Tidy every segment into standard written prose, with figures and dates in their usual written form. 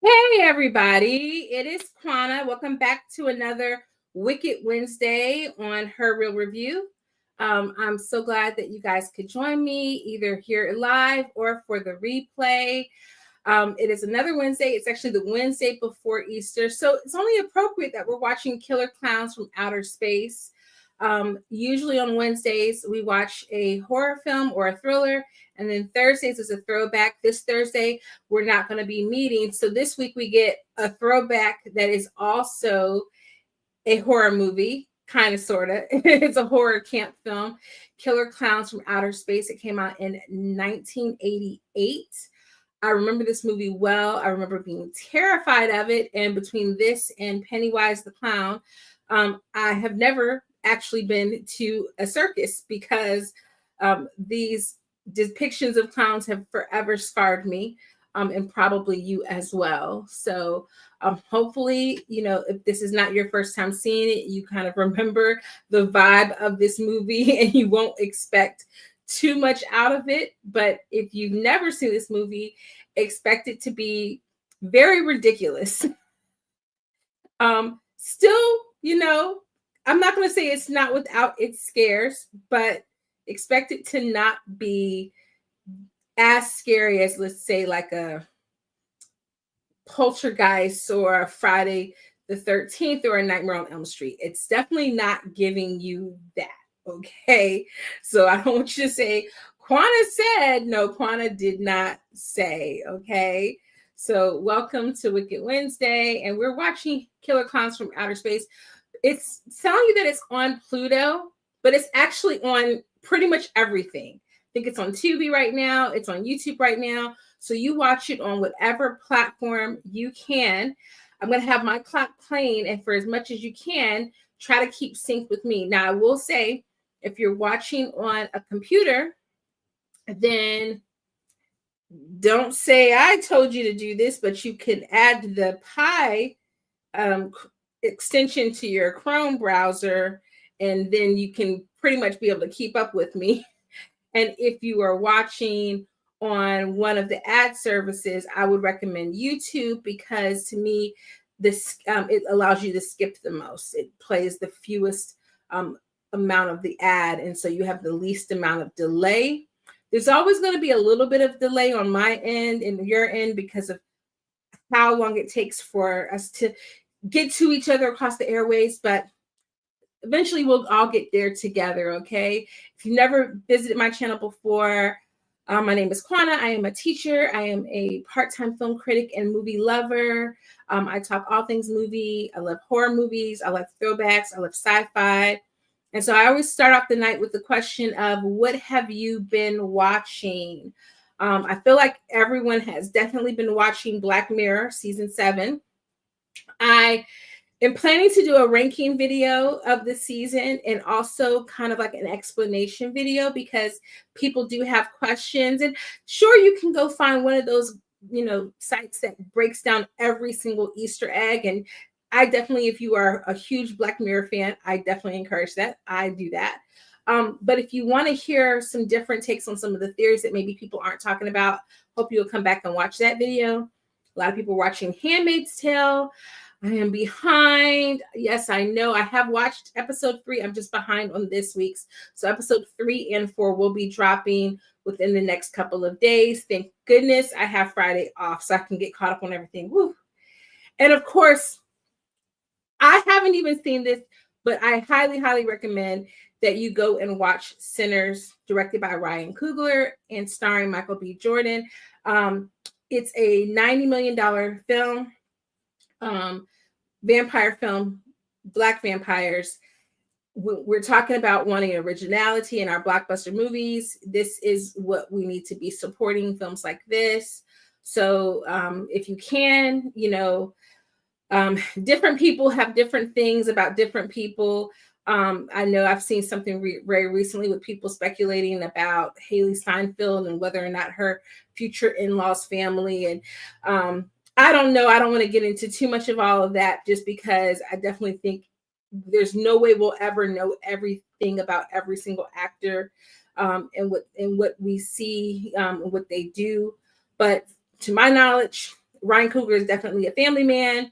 Hey everybody, it is Quana. Welcome back to another Wicked Wednesday on Her Real Review. I'm so glad that you guys could join me either here live or for the replay. It is another Wednesday. It's actually the Wednesday before Easter, so it's only appropriate that we're watching Killer Klowns from Outer Space. Usually on Wednesdays, we watch a horror film or a thriller, and then Thursdays is a throwback. This Thursday, we're not going to be meeting. So this week we get a throwback that is also a horror movie, kind of, sort of. It's a horror camp film, Killer Klowns from Outer Space. It came out in 1988. I remember this movie well. I remember being terrified of it. And between this and Pennywise the Clown, I have never actually been to a circus because these depictions of clowns have forever scarred me, and probably you as well. So hopefully, if this is not your first time seeing it, you kind of remember the vibe of this movie and you won't expect too much out of it. But if you've never seen this movie, expect it to be very ridiculous. Still, I'm not going to say it's not without its scares, but expect it to not be as scary as, let's say, like a Poltergeist or a Friday the 13th or a Nightmare on Elm Street. It's definitely not giving you that, okay? So I don't want you to say, Quana said. No, Quana did not say, okay? So welcome to Wicked Wednesday, and we're watching Killer Klowns from Outer Space. It's telling you that it's on Pluto, but it's actually on pretty much everything. I think it's on Tubi right now. It's on YouTube right now. So you watch it on whatever platform you can. I'm going to have my clock playing, and for as much as you can, try to keep sync with me. Now, I will say, if you're watching on a computer, then don't say I told you to do this, but you can add the Pi extension to your Chrome browser, and then you can pretty much be able to keep up with me. And if you are watching on one of the ad services, I would recommend YouTube, because to me, this it allows you to skip the most. It plays the fewest amount of the ad, and so you have the least amount of delay. There's always going to be a little bit of delay on my end and your end because of how long it takes for us to get to each other across the airways, but eventually we'll all get there together, okay? If you've never visited my channel before, my name is Quana. I am a teacher. I am a part-time film critic and movie lover. I talk all things movie. I love horror movies. I love throwbacks. I love sci-fi. And so I always start off the night with the question of, what have you been watching? I feel like everyone has definitely been watching Black Mirror season 7. I am planning to do a ranking video of the season and also kind of like an explanation video, because people do have questions. And sure, you can go find one of those, sites that breaks down every single Easter egg. And I definitely, if you are a huge Black Mirror fan, I definitely encourage that. I do that. But if you want to hear some different takes on some of the theories that maybe people aren't talking about, hope you'll come back and watch that video. A lot of people watching Handmaid's Tale. I am behind. Yes, I know. I have watched episode 3. I'm just behind on this week's. So episode 3 and 4 will be dropping within the next couple of days. Thank goodness I have Friday off so I can get caught up on everything. Woo. And of course, I haven't even seen this, but I highly, highly recommend that you go and watch Sinners, directed by Ryan Coogler and starring Michael B. Jordan. It's a $90 million film, vampire film, Black vampires. We're talking about wanting originality in our blockbuster movies. This is what we need to be supporting, films like this. So if you can, different people have different things about different people. I know I've seen something very recently with people speculating about Haley Steinfeld and whether or not her future in-laws family. And I don't know. I don't want to get into too much of all of that just because I definitely think there's no way we'll ever know everything about every single actor and what we see and what they do. But to my knowledge, Ryan Coogler is definitely a family man.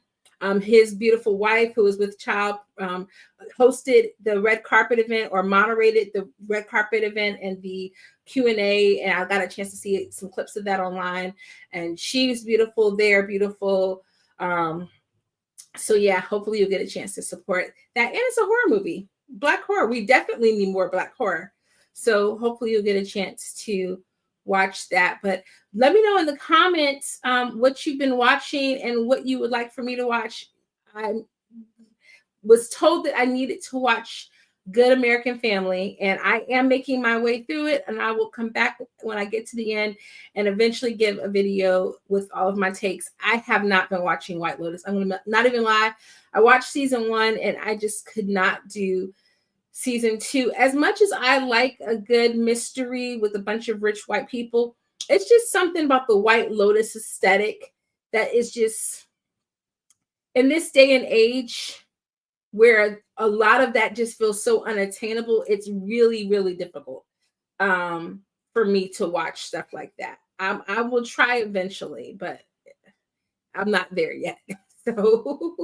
His beautiful wife, who was with child, hosted the red carpet event or moderated the red carpet event and the Q&A. And I got a chance to see some clips of that online. And she's beautiful. They're beautiful. So yeah, hopefully you'll get a chance to support that. And it's a horror movie, Black horror. We definitely need more Black horror. So hopefully you'll get a chance to watch that. But let me know in the comments what you've been watching and what you would like for me to watch. I was told that I needed to watch Good American Family, and I am making my way through it, and I will come back when I get to the end and eventually give a video with all of my takes. I have not been watching White Lotus. I'm gonna not even lie. I watched season 1 and I just could not do season 2. As much as I like a good mystery with a bunch of rich white people, it's just something about the White Lotus aesthetic that is just, in this day and age where a lot of that just feels so unattainable, it's really, really difficult for me to watch stuff like that. I will try eventually, but I'm not there yet. So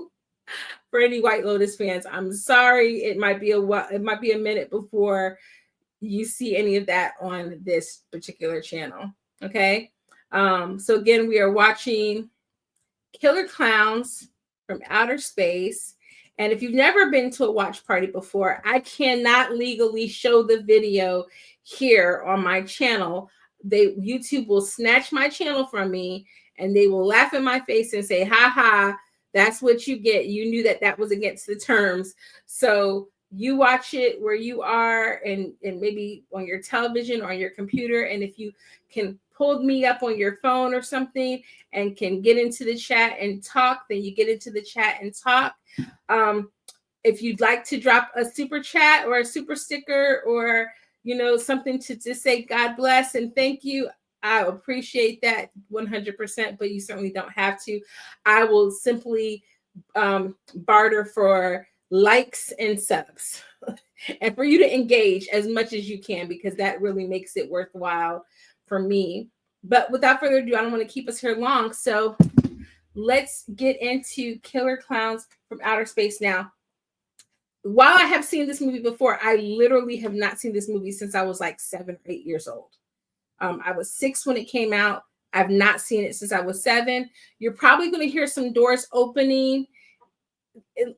for any White Lotus fans, I'm sorry. It might be a minute before you see any of that on this particular channel. Okay. So again, we are watching Killer Klowns from Outer Space. And if you've never been to a watch party before, I cannot legally show the video here on my channel. YouTube will snatch my channel from me and they will laugh in my face and say, ha ha, that's what you get. You knew that was against the terms. So you watch it where you are and maybe on your television or on your computer. And if you can pull me up on your phone or something and can get into the chat and talk, then you get into the chat and talk. If you'd like to drop a super chat or a super sticker or, something to just say God bless and thank you, I appreciate that 100%, but you certainly don't have to. I will simply barter for likes and subs and for you to engage as much as you can, because that really makes it worthwhile for me. But without further ado, I don't want to keep us here long. So let's get into Killer Klowns from Outer Space. Now, while I have seen this movie before, I literally have not seen this movie since I was like 7 or 8 years old. I was 6 when it came out. I've not seen it since I was 7. You're probably going to hear some doors opening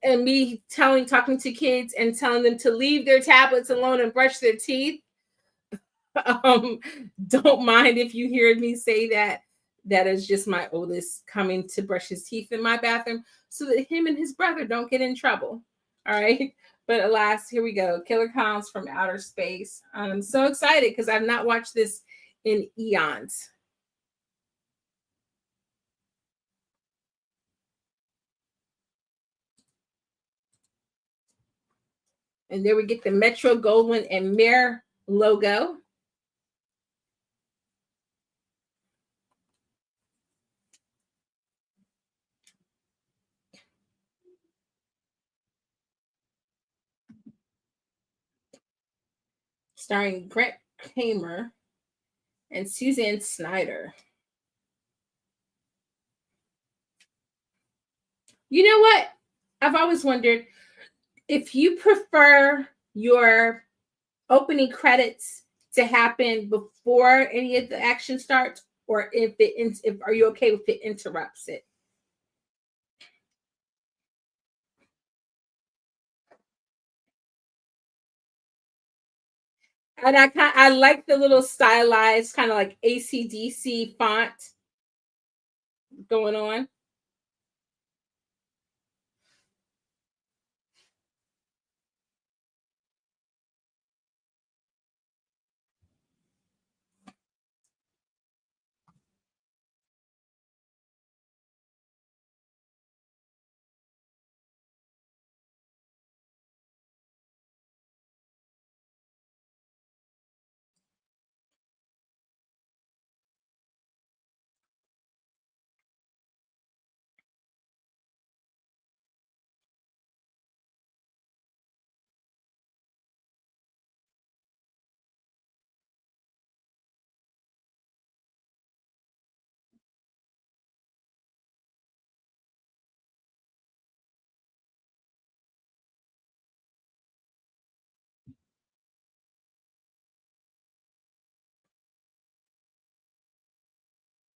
and me talking to kids and telling them to leave their tablets alone and brush their teeth. Don't mind if you hear me say that. That is just my oldest coming to brush his teeth in my bathroom so that him and his brother don't get in trouble. All right. But alas, here we go. Killer Klowns from Outer Space. I'm so excited because I've not watched this in eons. And there we get the Metro Goldwyn and Mayer logo. Starring Cramer and Suzanne Snyder. You know what? I've always wondered if you prefer your opening credits to happen before any of the action starts, or if are you okay if it interrupts it? And I like the little stylized kind of like ACDC font going on.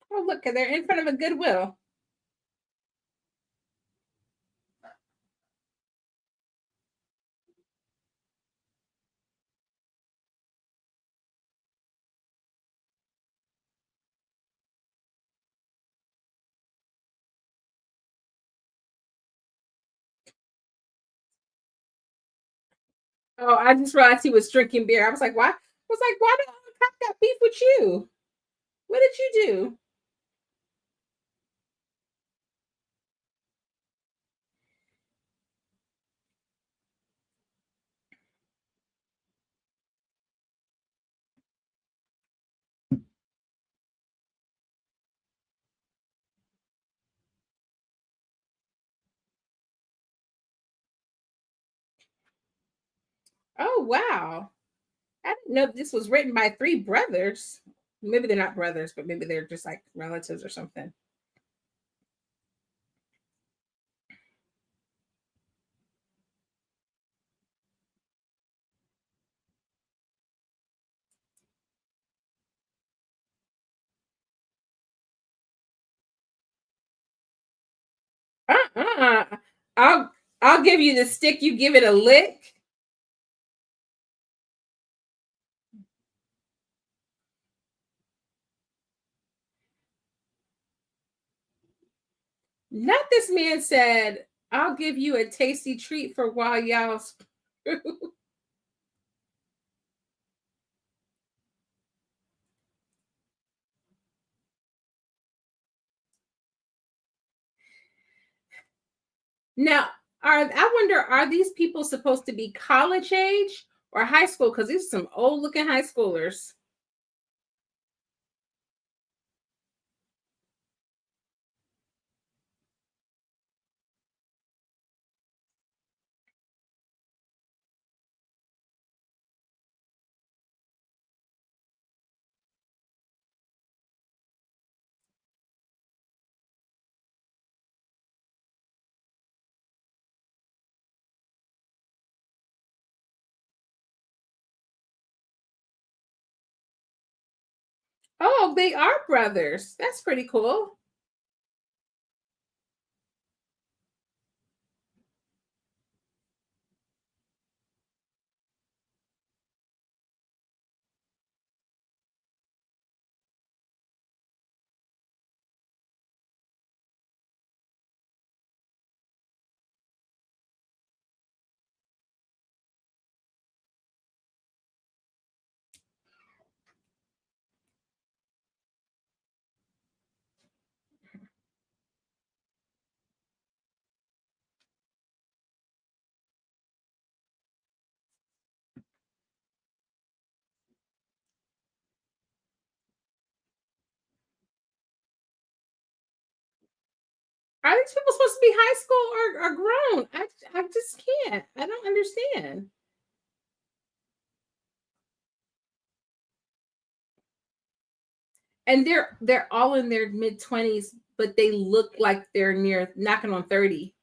Oh, look, they're in front of a Goodwill. Oh, I just realized he was drinking beer. I was like, why? I was like, why did I got beef with you? What did you do? Oh, wow. I didn't know this was written by three brothers. Maybe they're not brothers, but maybe they're just like relatives or something. Uh-uh. I'll I'll give you the stick, you give it a lick. Not this man said, I'll give you a tasty treat for while y'all Now, I wonder, are these people supposed to be college age or high school? Because these are some old looking high schoolers. Oh, they are brothers. That's pretty cool. Are these people supposed to be high school or grown? I just can't. I don't understand. And they're all in their mid 20s, but they look like they're near knocking on 30.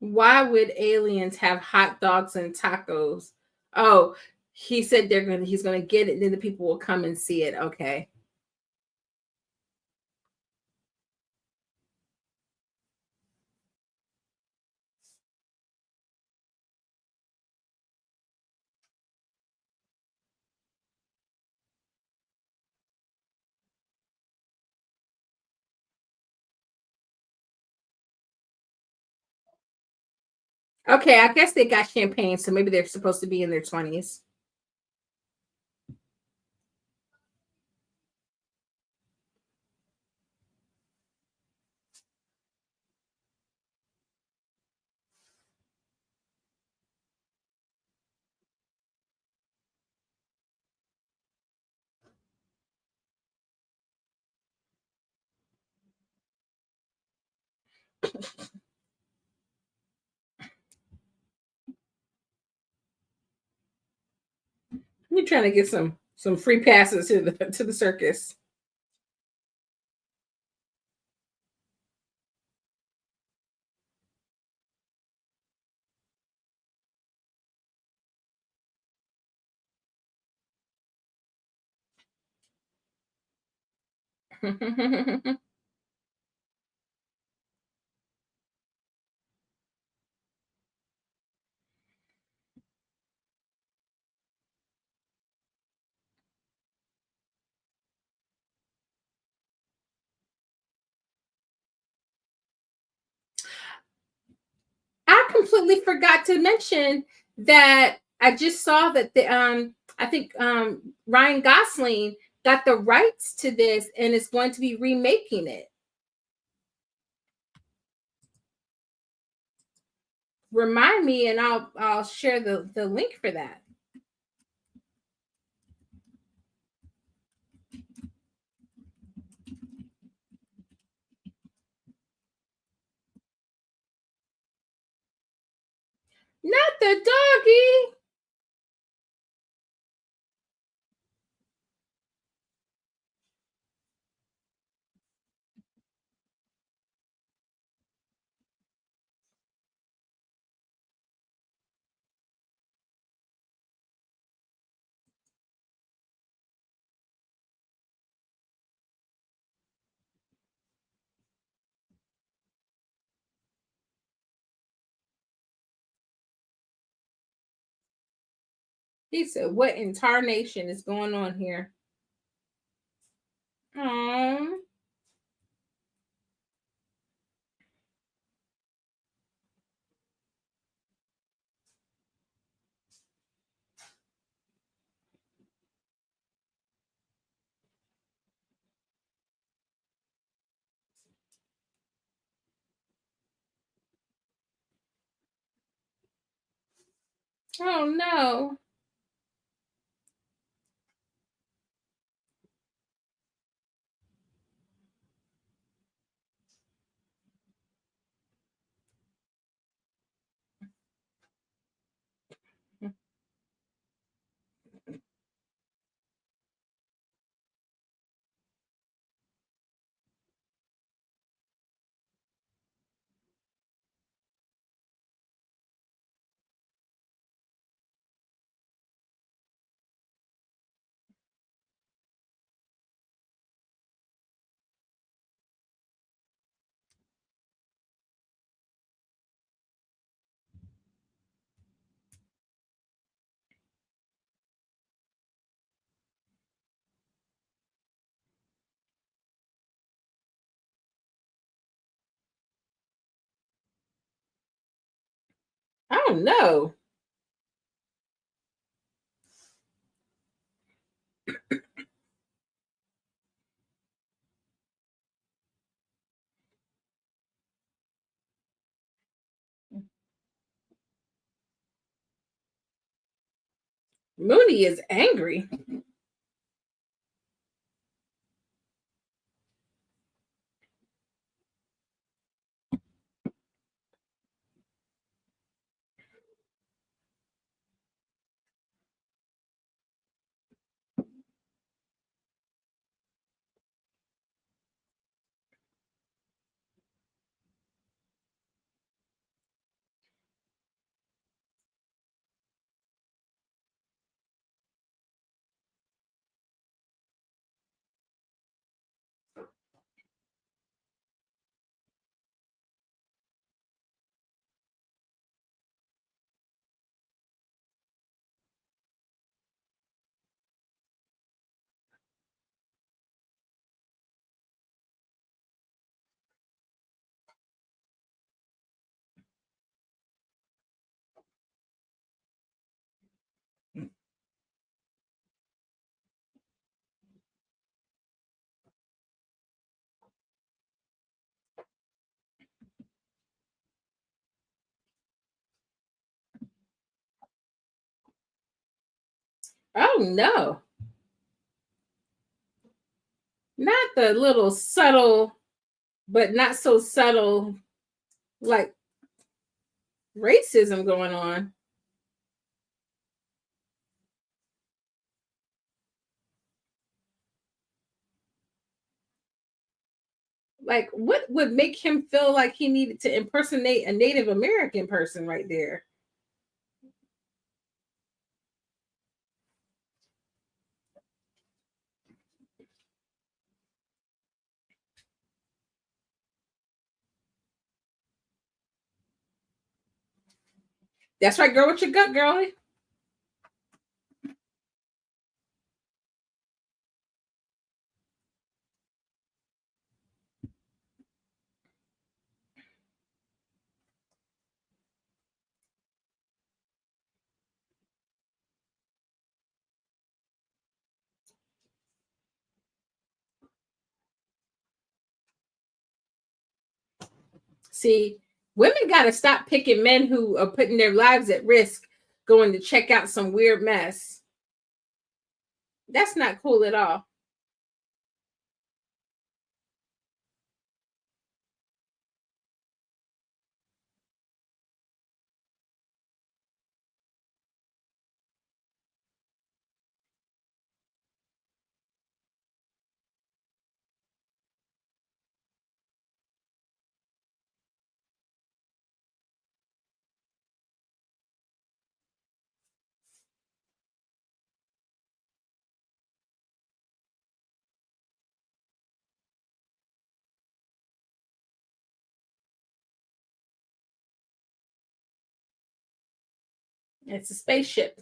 Why would aliens have hot dogs and tacos? Oh, he said he's gonna get it, and then the people will come and see it. Okay. Okay, I guess they got champagne, so maybe they're supposed to be in their 20s. You're trying to get some free passes to the circus. I completely forgot to mention that I just saw that the I think Ryan Gosling got the rights to this and is going to be remaking it. Remind me and I'll share the link for that. Not the doggy. He said, "What in tarnation is going on here?" Oh, oh no. Oh no. Mooney is angry. Oh no, not the little subtle, but not so subtle, like racism going on. Like, what would make him feel like he needed to impersonate a Native American person right there? That's right, girl. With your gut, girlie. See, women got to stop picking men who are putting their lives at risk going to check out some weird mess. That's not cool at all. It's a spaceship.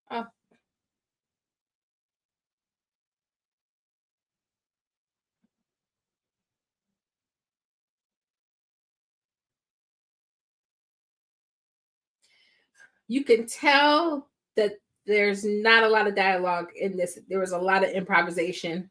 Oh, you can tell that there's not a lot of dialogue in this. There was a lot of improvisation.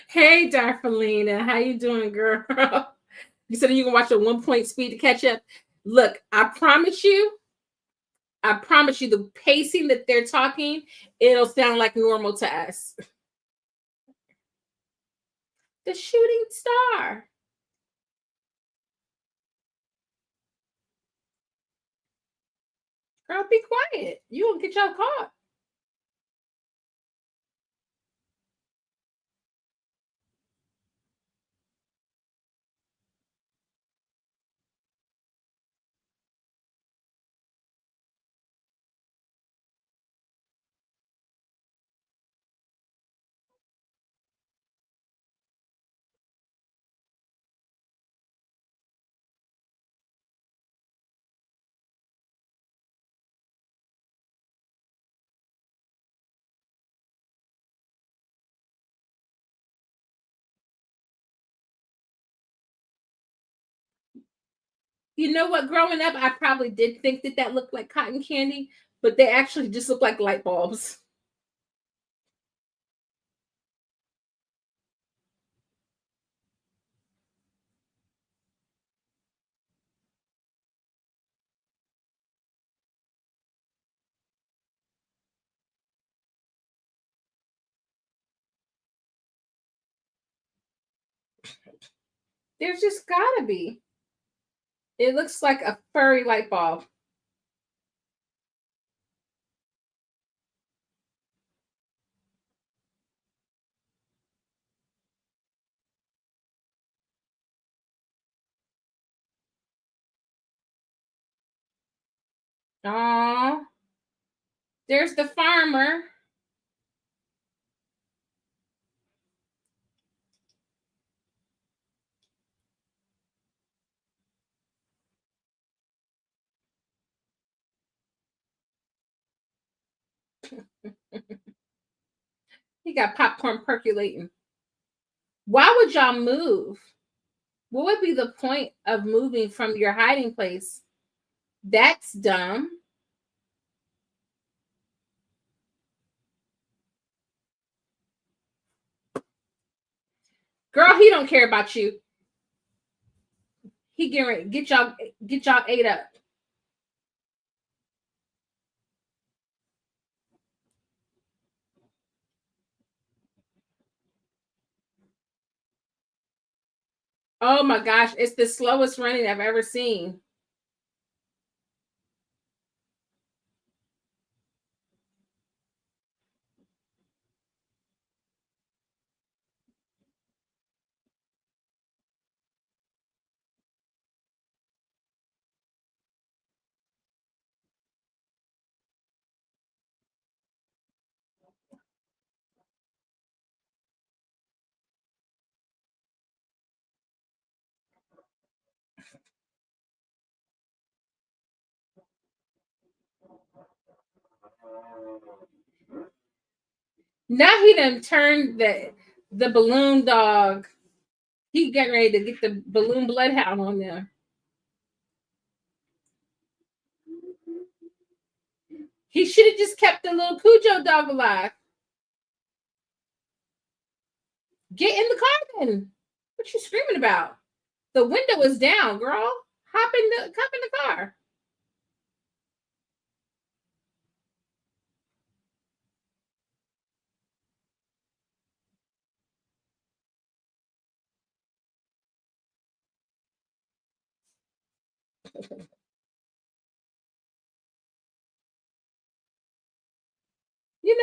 Hey, Darfalina, how you doing, girl? You said you can watch at 1 point speed to catch up. Look, I promise you, the pacing that they're talking, it'll sound like normal to us. The shooting star. Girl, be quiet. You won't get y'all caught. You know what? Growing up, I probably did think that that looked like cotton candy, but they actually just look like light bulbs. There's just gotta be. It looks like a furry light bulb. Oh, there's the farmer. He got popcorn percolating. Why would y'all move? What would be the point of moving from your hiding place? That's dumb. Girl, he don't care about you. He getting ready. Get y'all ate up. Oh my gosh, it's the slowest running I've ever seen. Now he done turned the balloon dog. He getting ready to get the balloon bloodhound on there. He should have just kept the little Cujo dog alive. Get in the car then. What you screaming about? The window is down, girl. Hop in the car.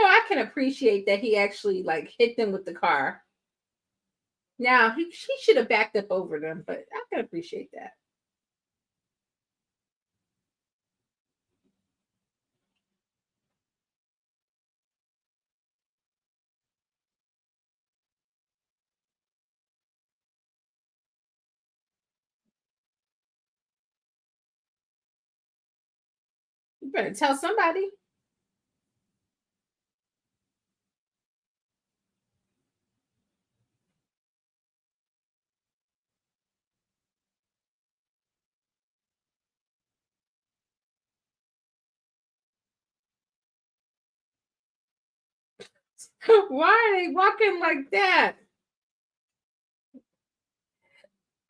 I can appreciate that he actually like hit them with the car. Now he should have backed up over them, but I can appreciate that. You better tell somebody. Why are they walking like that?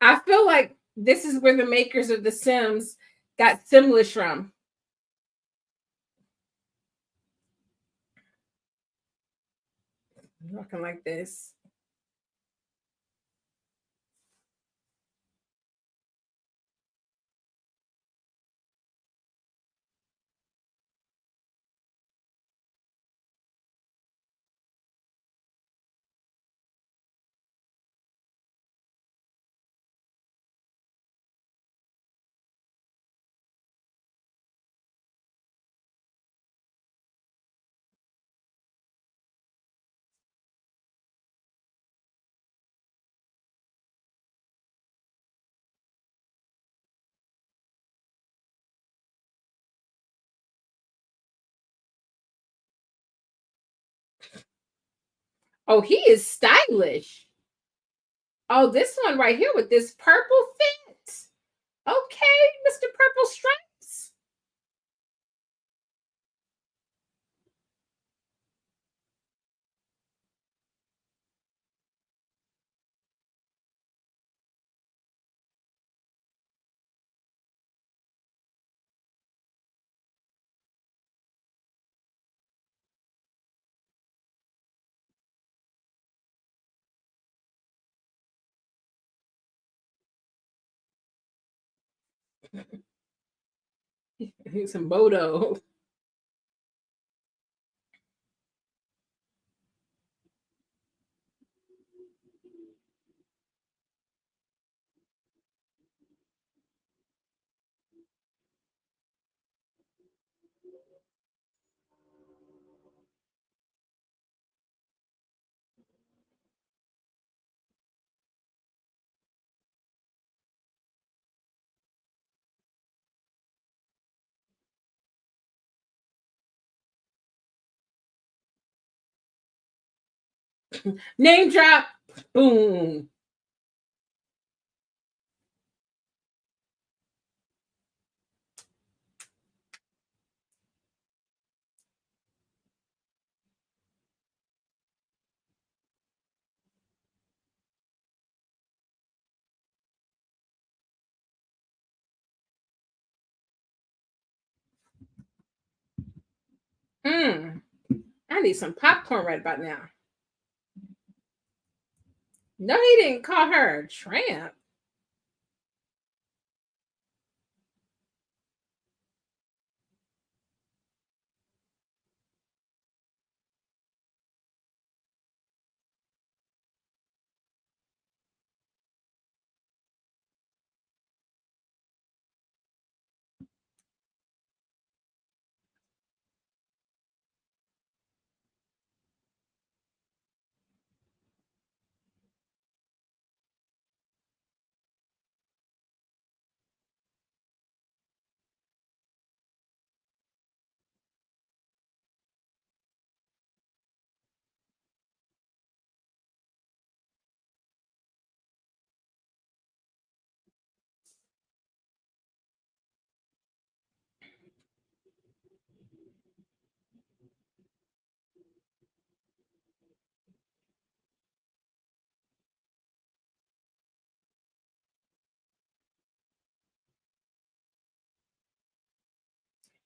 I feel like this is where the makers of The Sims got Simlish from. Walking like this. Oh, he is stylish. Oh, this one right here with this purple fit. Okay, Mr. Purple Stripes. Some Bodo. Name drop. Boom. I need some popcorn right about now. No, he didn't call her a tramp.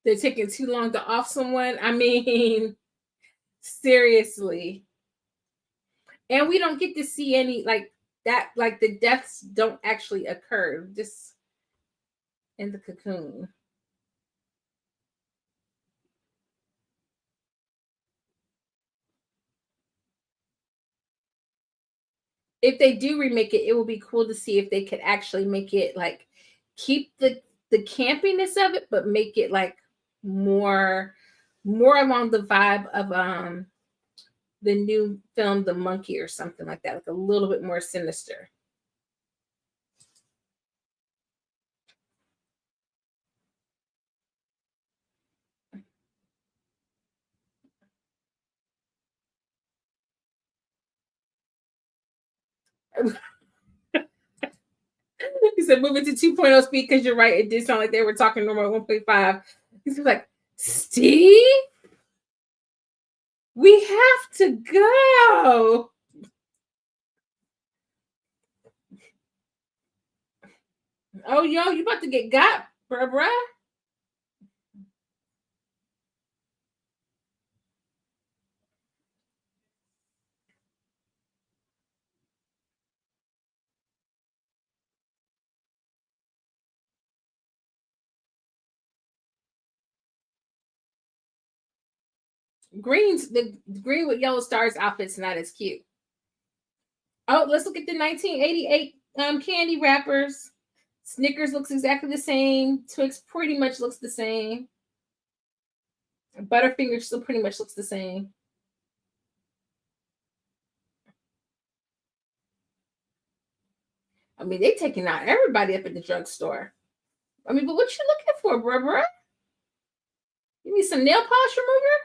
They're taking too long to off someone. I mean, seriously. And we don't get to see any like that, like the deaths don't actually occur just in the cocoon. If they do remake it, it will be cool to see if they could actually make it like keep the campiness of it, but make it like more along the vibe of the new film The Monkey or something like that, like a little bit more sinister. He said move it to 2.0 speed because you're right. It did sound like they were talking normal at 1.5. He's like, Steve, we have to go. Oh, yo, you about to get got, bruh. The green with yellow stars outfit's not as cute. Oh, let's look at the 1988 candy wrappers. Snickers looks exactly the same. Twix pretty much looks the same. Butterfinger still pretty much looks the same. I mean, they taking out everybody up at the drugstore. I mean, but what you looking for, bruh? You need some nail polish remover?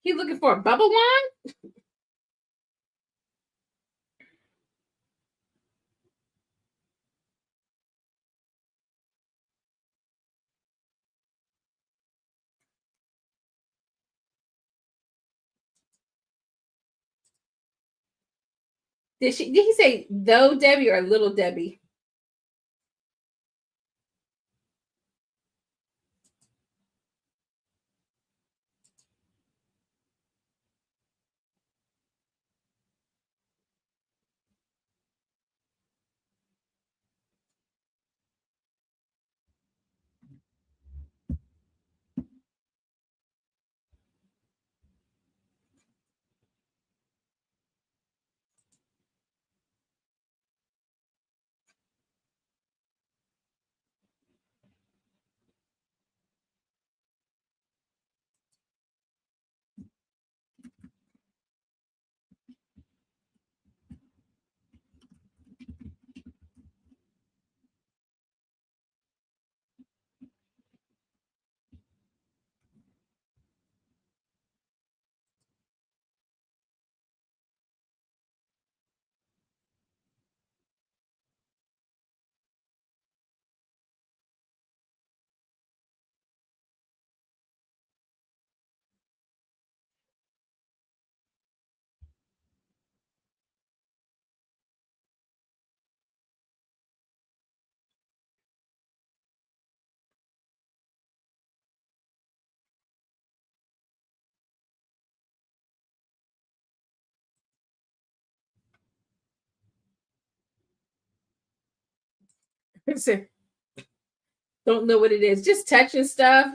He looking for a bubble wand? Did he say though Debbie or little Debbie? Don't know what it is. Just touching stuff.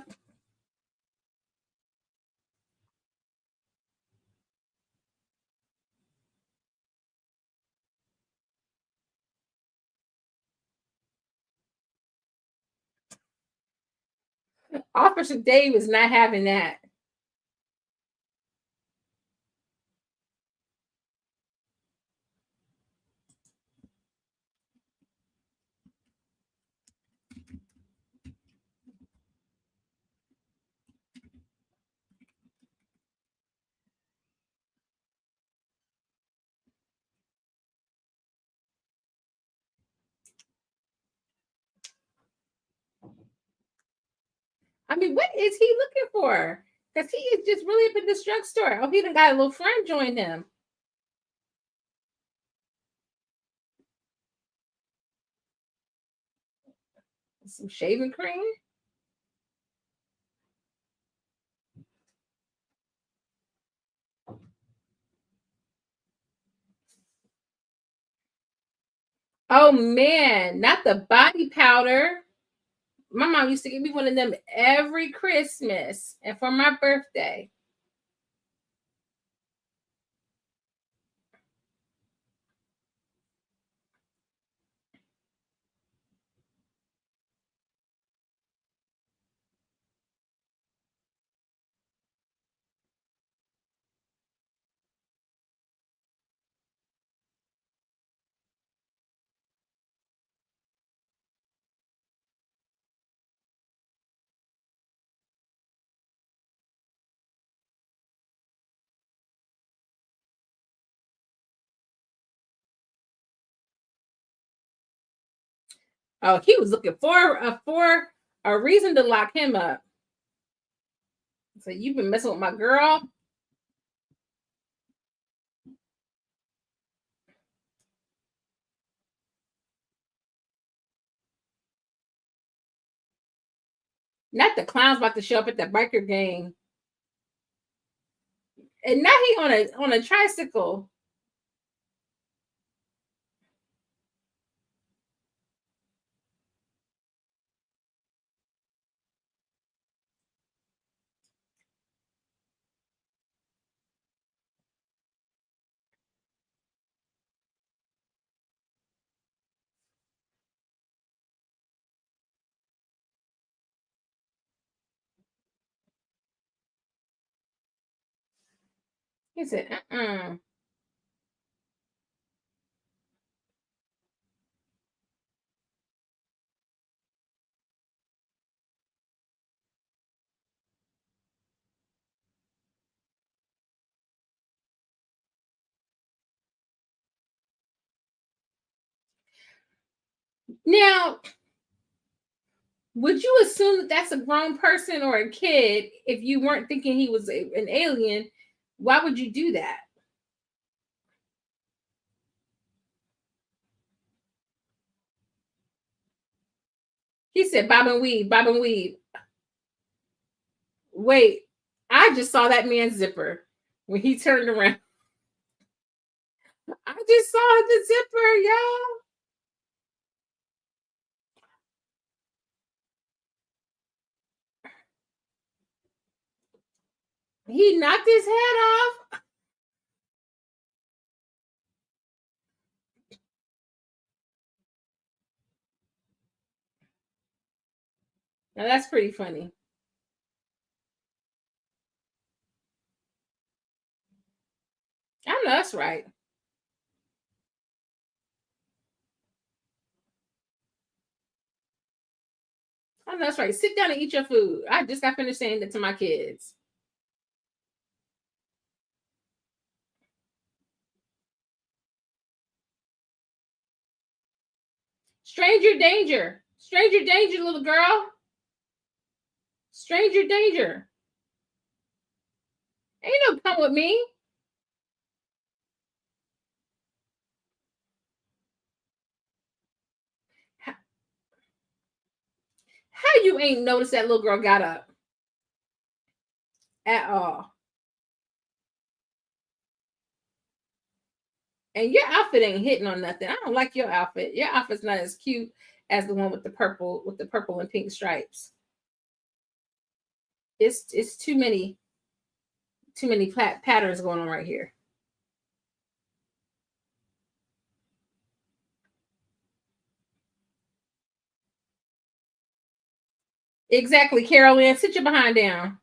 Officer Dave is not having that. I mean, what is he looking for? Because he is just really up in this drugstore. Oh, he done got a little friend join him. Some shaving cream. Oh man, not the body powder. My mom used to give me one of them every Christmas and for my birthday. Oh, he was looking for a reason to lock him up. So you've been messing with my girl. Not the clowns about to show up at the biker game. And now he on a tricycle. He said, uh-uh. Now, would you assume that that's a grown person or a kid if you weren't thinking he was an alien? Why would you do that? He said, Bob and weave, Bob and weave. Wait, I just saw that man's zipper when he turned around. I just saw the zipper, y'all. He knocked his head off. Now that's pretty funny. I know that's right. I know that's right. Sit down and eat your food. I just got finished saying that to my kids. Stranger danger. Stranger danger, little girl. Stranger danger. Ain't no come with me. How you ain't noticed that little girl got up at all? And your outfit ain't hitting on nothing. I don't like your outfit. Your outfit's not as cute as the one with the purple and pink stripes. It's too many patterns going on right here. Exactly, Carol Ann, sit your behind down.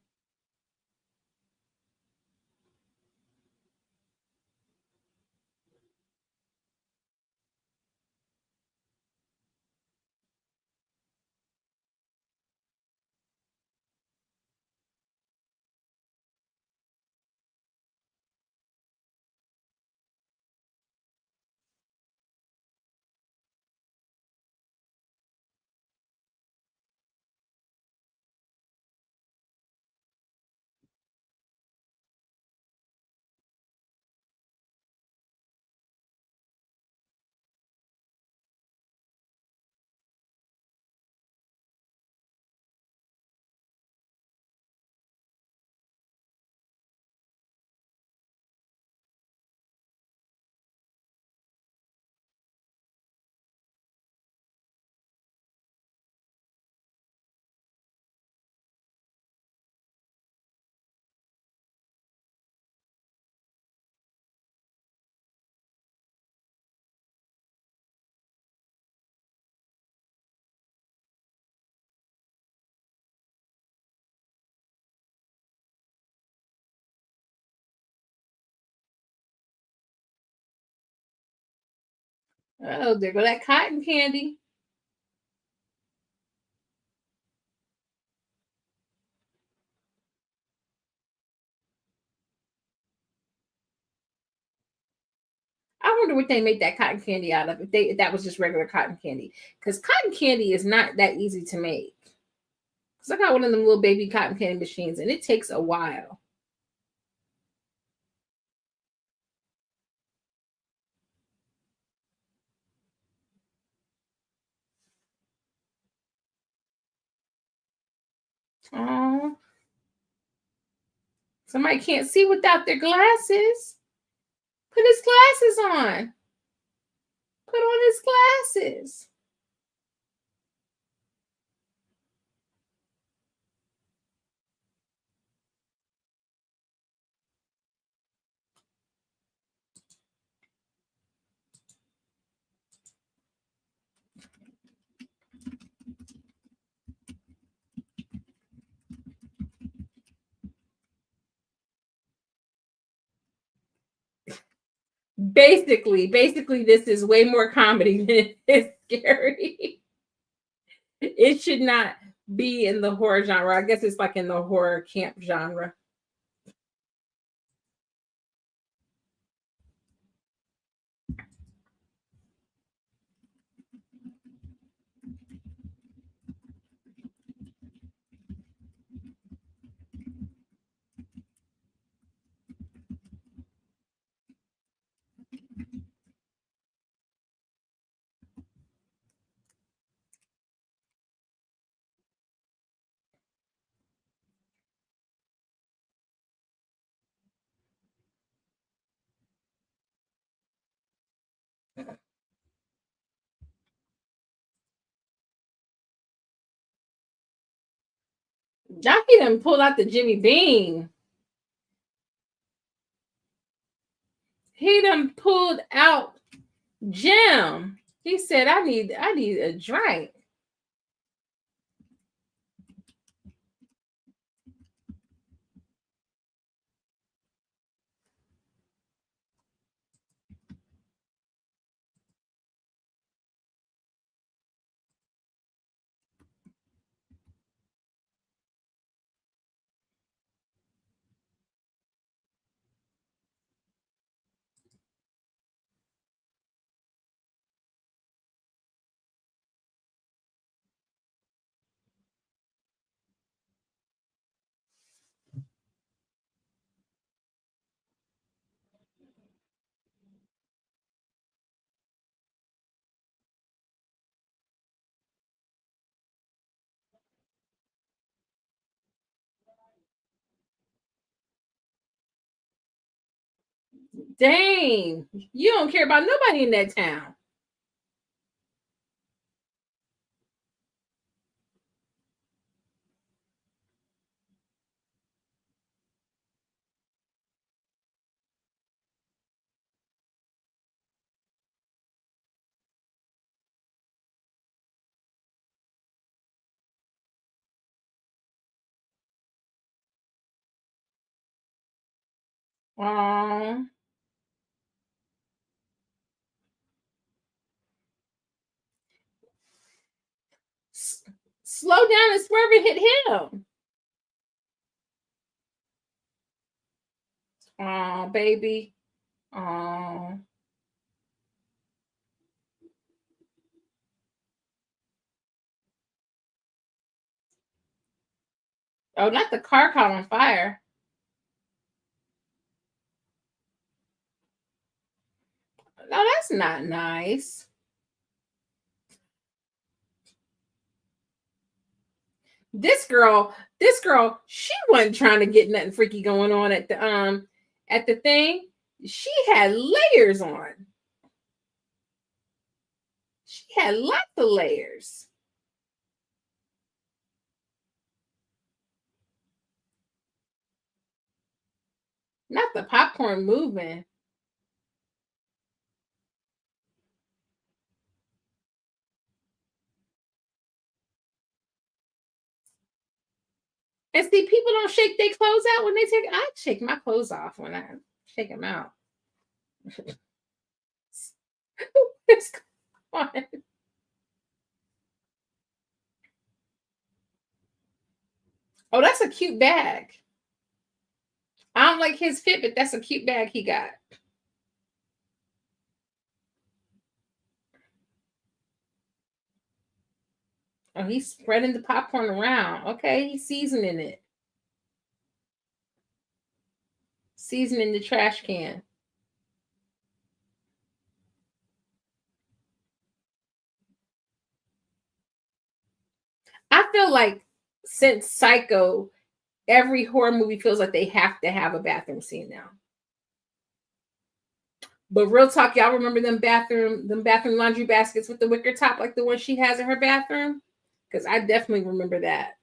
Oh, there go that cotton candy. I wonder what they made that cotton candy out of. If that was just regular cotton candy, because cotton candy is not that easy to make. Because I got one of them little baby cotton candy machines, and it takes a while. Oh, somebody can't see without their glasses. Put his glasses on. Put on his glasses. Basically, this is way more comedy than it is scary. It should not be in the horror genre. I guess it's like in the horror camp genre. Jockey done pulled out the Jimmy Bean. He done pulled out Jim. He said, I need a drink. Dang, you don't care about nobody in that town. Oh, s- slow down and swerve and hit him. Oh, baby. Oh, oh, not the car caught on fire. No, that's not nice. This girl, she wasn't trying to get nothing freaky going on at the thing. She had layers on. She had lots of layers. Not the popcorn moving. And see, people don't shake their clothes out when they take. I shake my clothes off when I shake them out. What's going on? Oh, that's a cute bag. I don't like his fit, but that's a cute bag he got. Oh, he's spreading the popcorn around. Okay, he's seasoning it. Seasoning the trash can. I feel like since Psycho, every horror movie feels like they have to have a bathroom scene now. But real talk, y'all remember them bathroom laundry baskets with the wicker top, like the one she has in her bathroom? Because I definitely remember that.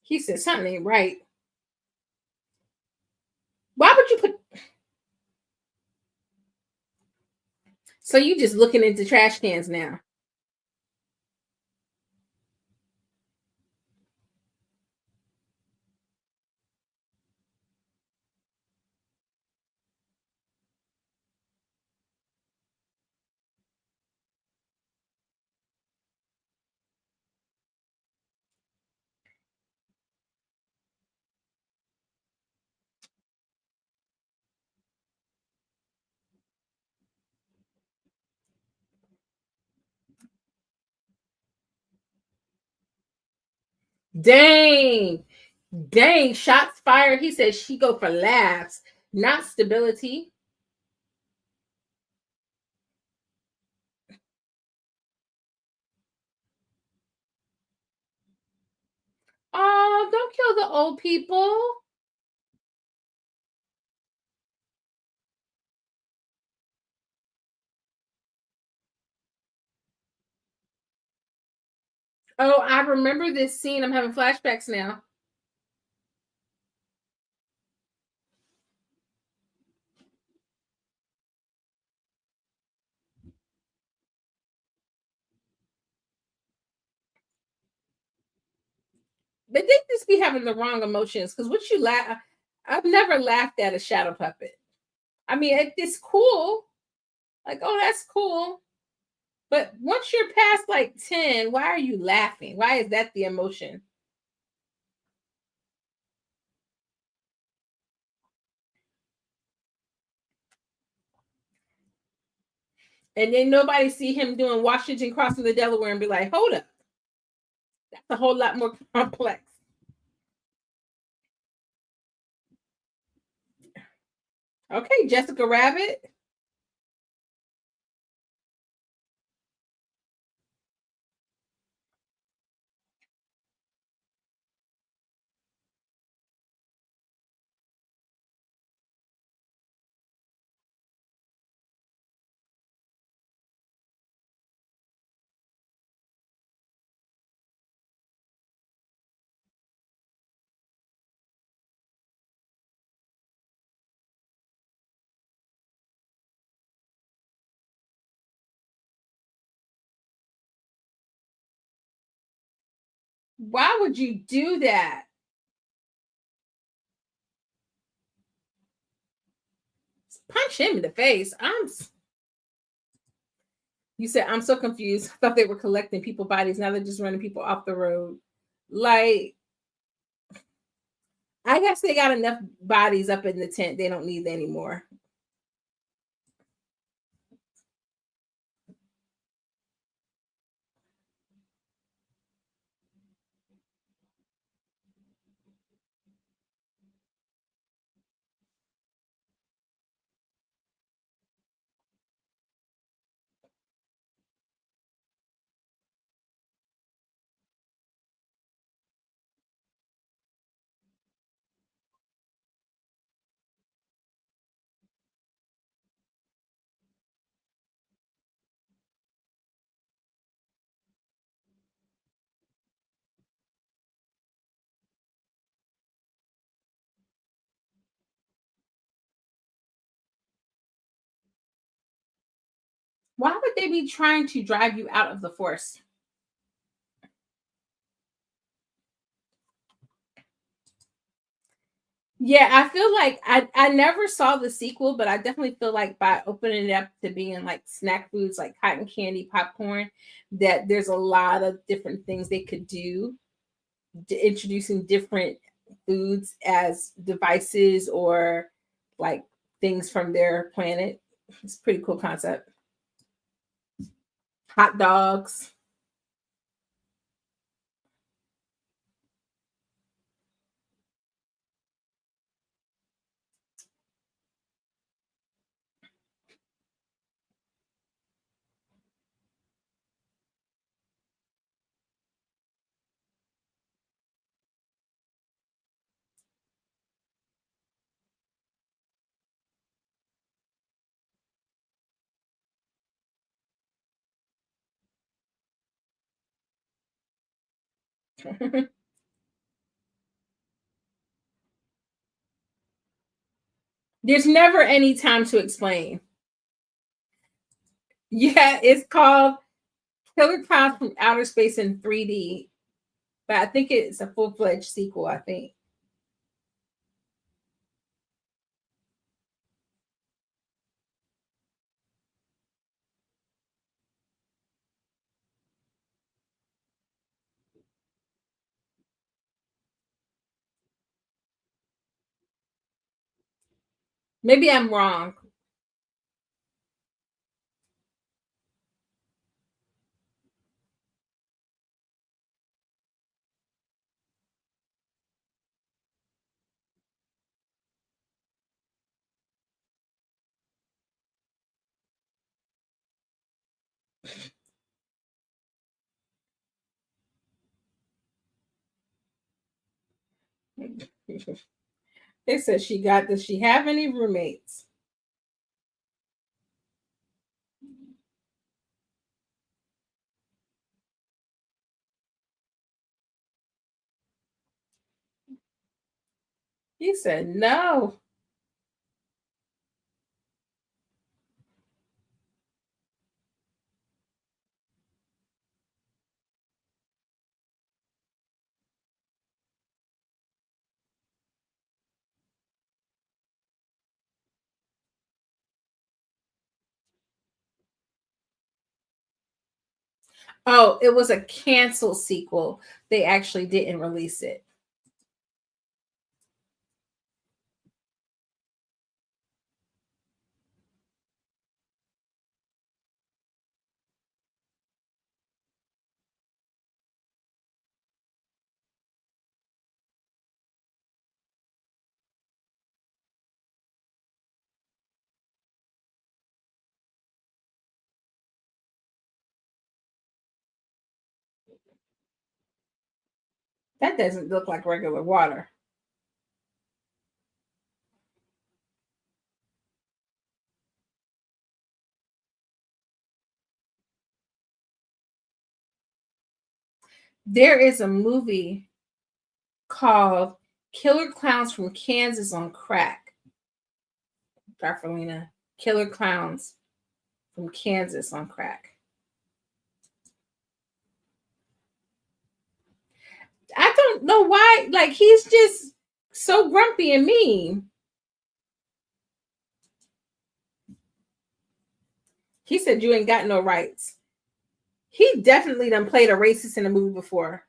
He said something ain't right. Why would you put? So you just looking into trash cans now? Dang, dang! Shots fired. He said she go for laughs, not stability. Oh, don't kill the old people. Oh, I remember this scene. I'm having flashbacks now. But they just be having the wrong emotions. Because what you laugh, I've never laughed at a shadow puppet. I mean, it's cool. Like, oh, that's cool. But once you're past like 10, why are you laughing? Why is that the emotion? And then nobody see him doing Washington crossing the Delaware and be like, hold up, that's a whole lot more complex. Okay, Jessica Rabbit. Why would you do that? Punch him in the face. You said I'm so confused. I thought they were collecting people bodies. Now they're just running people off the road. Like, I guess they got enough bodies up in the tent. They don't need any more. Why would they be trying to drive you out of the force? Yeah, I feel like I never saw the sequel, but I definitely feel like by opening it up to being like snack foods like cotton candy, popcorn, that there's a lot of different things they could do, introducing different foods as devices or like things from their planet. It's a pretty cool concept. Hot dogs. There's never any time to explain. Yeah, it's called Killer Clowns from Outer Space in 3D, but I think it's a full fledged sequel. I think maybe I'm wrong. They said she got. Does she have any roommates? He said no. Oh, it was a canceled sequel. They actually didn't release it. That doesn't look like regular water. There is a movie called Killer Clowns from Kansas on Crack. Darfalina. Killer Clowns from Kansas on Crack. I don't know why. Like, he's just so grumpy and mean. He said you ain't got no rights. He definitely done played a racist in a movie before.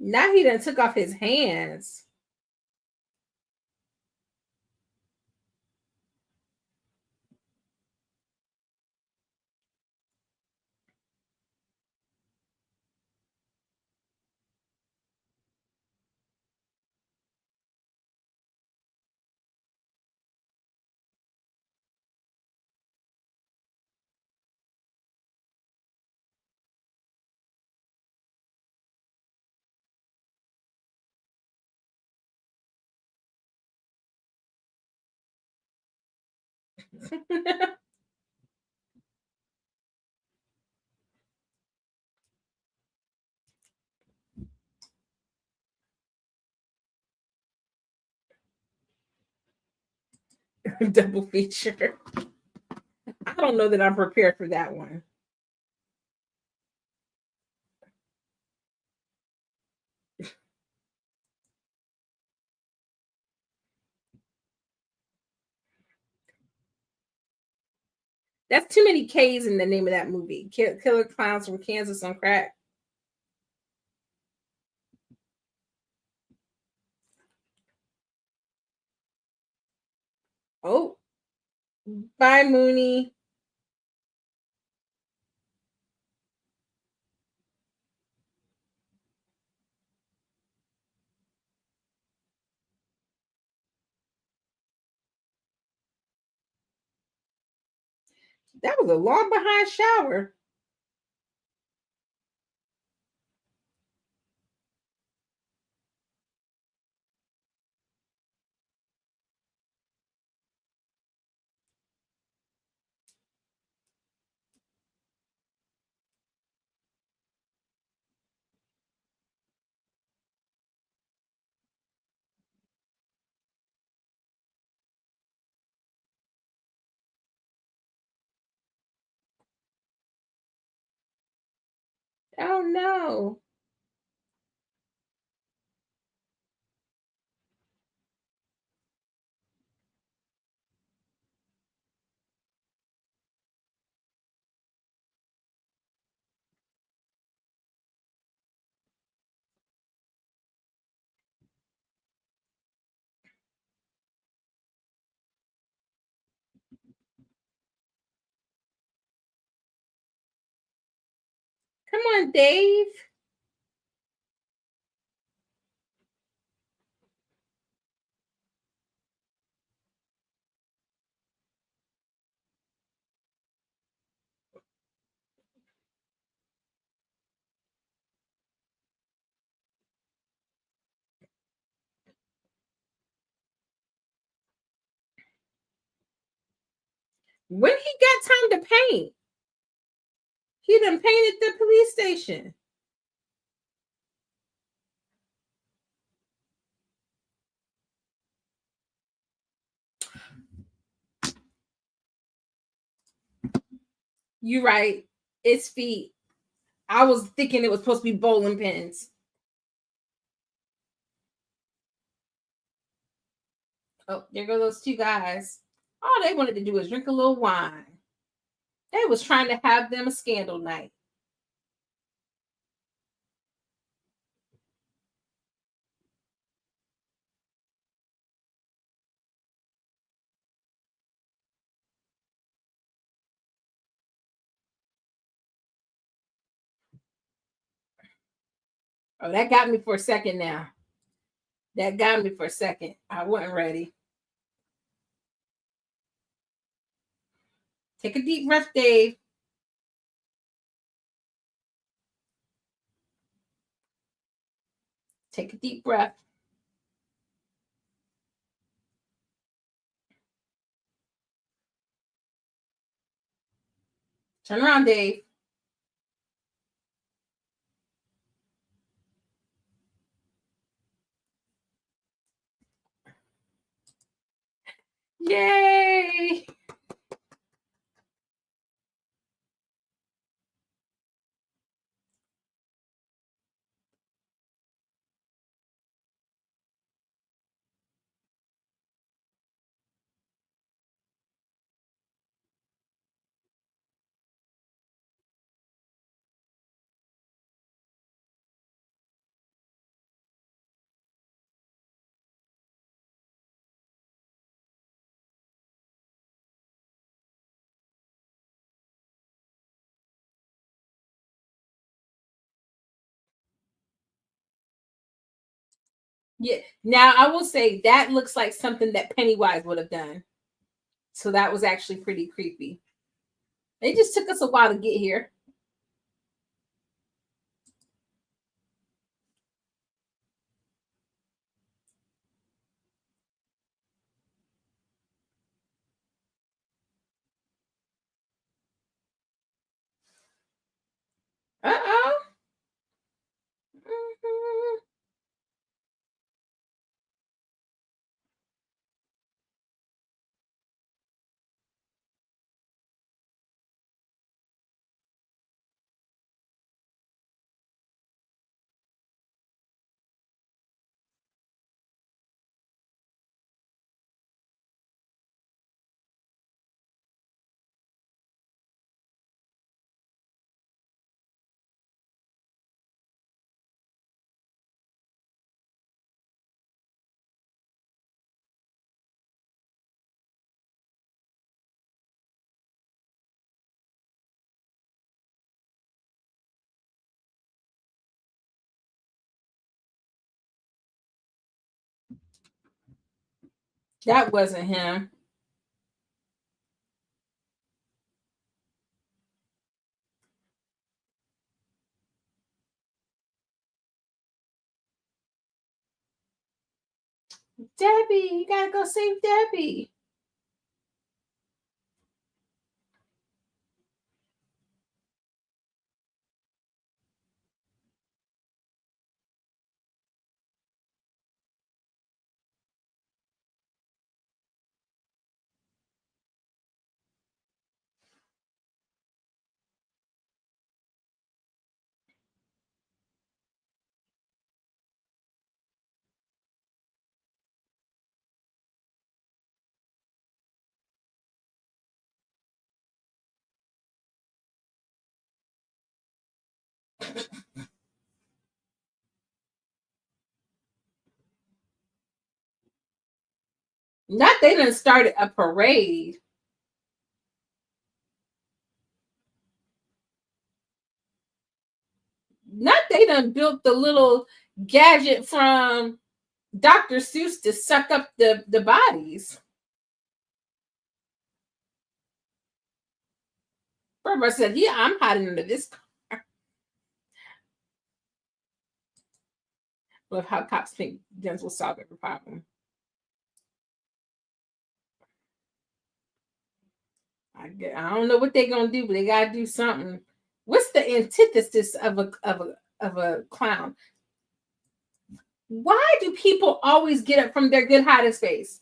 Now he done took off his hands. Double feature. I don't know that I'm prepared for that one. That's too many K's in the name of that movie. Killer Clowns from Kansas on Crack. Oh, bye, Mooney. That was a long behind shower. Oh no. Come on, Dave. When he got time to paint, he done painted the police station. You right. It's feet. I was thinking it was supposed to be bowling pins. Oh, there go those two guys. All they wanted to do was drink a little wine. They was trying to have them a scandal night. Oh, that got me for a second now. That got me for a second. I wasn't ready. Take a deep breath, Dave. Take a deep breath. Turn around, Dave. Yay! Yeah. Now I will say that looks like something that Pennywise would have done. So that was actually pretty creepy. It just took us a while to get here. Uh-oh. Mhm. That wasn't him. Debbie, you gotta go save Debbie. Not they done started a parade. Not they done built the little gadget from Dr. Seuss to suck up the bodies. Barbara said, "Yeah, I'm hiding under this car." Love how cops think guns will solve every problem. I don't know what they're gonna do, but they gotta do something. What's the antithesis of a clown? Why do people always get up from their good hiding space?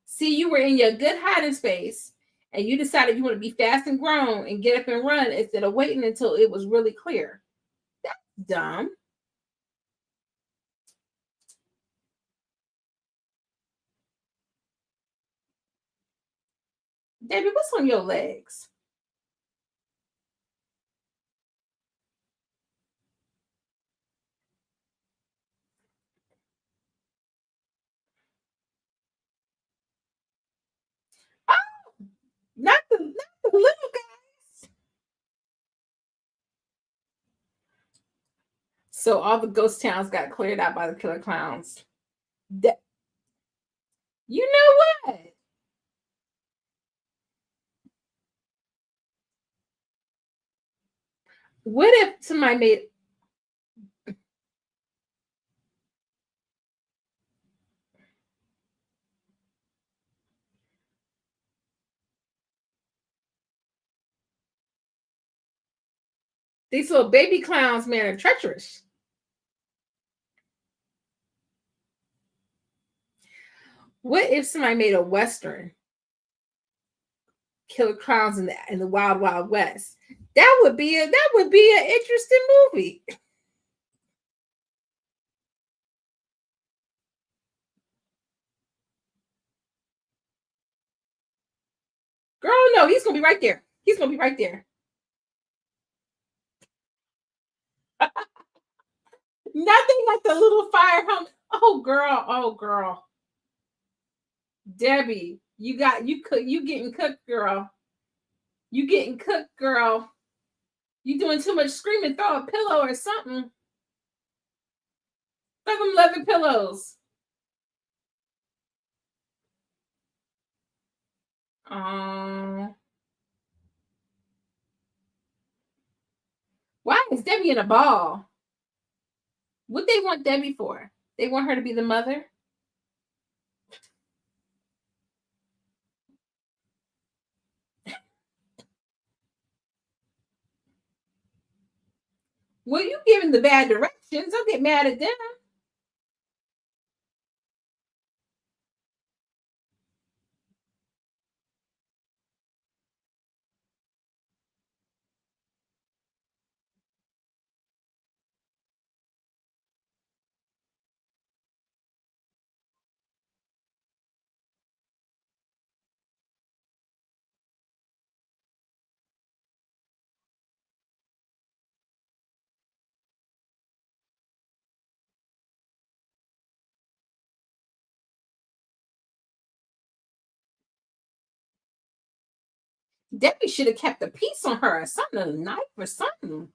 See, you were in your good hiding space, and you decided you want to be fast and grown and get up and run instead of waiting until it was really clear. That's dumb. Debbie, what's on your legs? Oh, not the little guys. So all the ghost towns got cleared out by the killer clowns. That, you know what? What if somebody made these little baby clowns, man, are treacherous? What if somebody made a western, killer clowns in the wild wild west? That would be an interesting movie. Girl, no, he's gonna be right there. He's gonna be right there. Nothing like the little fire helmet. Oh girl, oh girl. Debbie, you getting cooked, girl. You getting cooked, girl. You doing too much screaming, throw a pillow or something. Look them leather pillows. Why is Debbie in a ball? What they want Debbie for? They want her to be the mother? Well, you giving the bad directions. Don't get mad at them. Debbie should have kept a piece on her or something, a knife or something.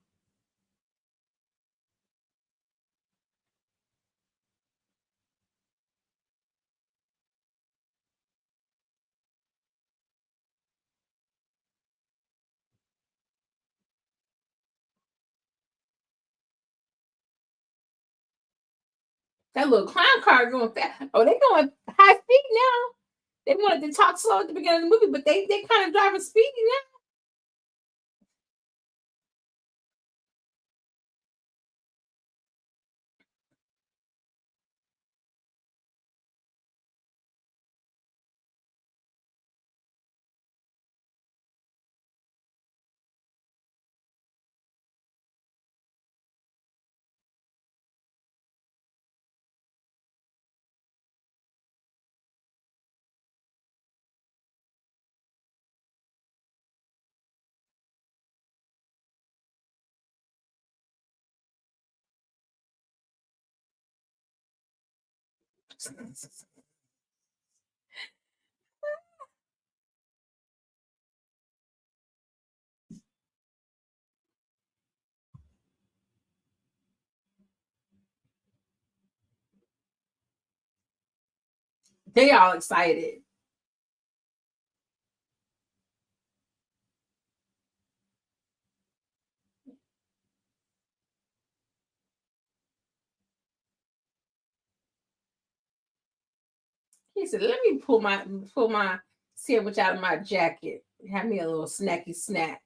That little clown car going fast. Oh, they going high speed now. They wanted to talk slow at the beginning of the movie, but they kind of driving speedy now. They all excited. He said, "Let me pull my sandwich out of my jacket. Have me a little snacky snack."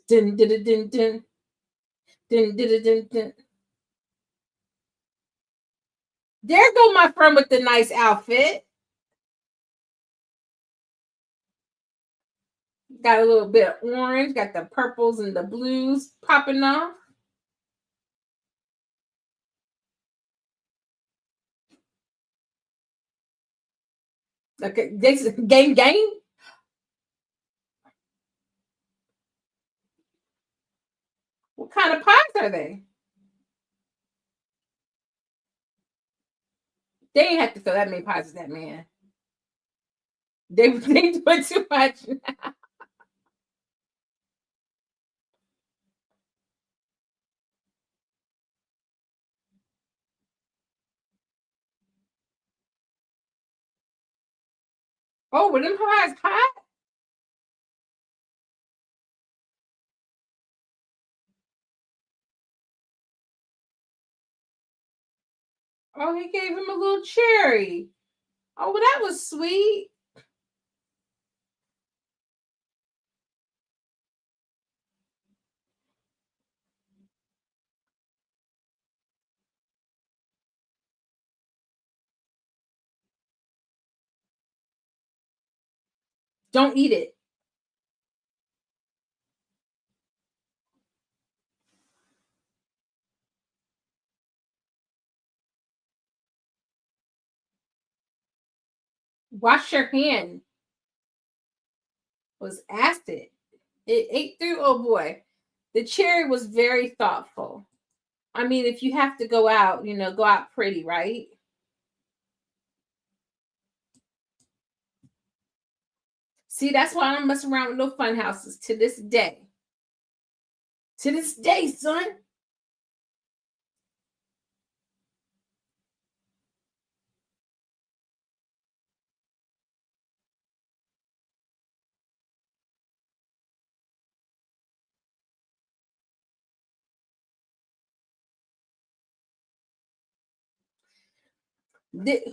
Dun, dun, dun, dun, dun, dun, dun, dun, dun. There go my friend with the nice outfit. Got a little bit of orange, got the purples and the blues popping off. Okay, this is game. What kind of pies are they? They ain't have to throw that many pies at that man. They doing too much. Oh, were them pies hot? Oh, he gave him a little cherry. Oh, well, that was sweet. Don't eat it. Wash your hand. was acid. It ate through. Oh boy, the cherry was very thoughtful. I mean, if you have to go out, go out pretty, right? See, that's why I don't mess around with no fun houses to this day. To this day, son.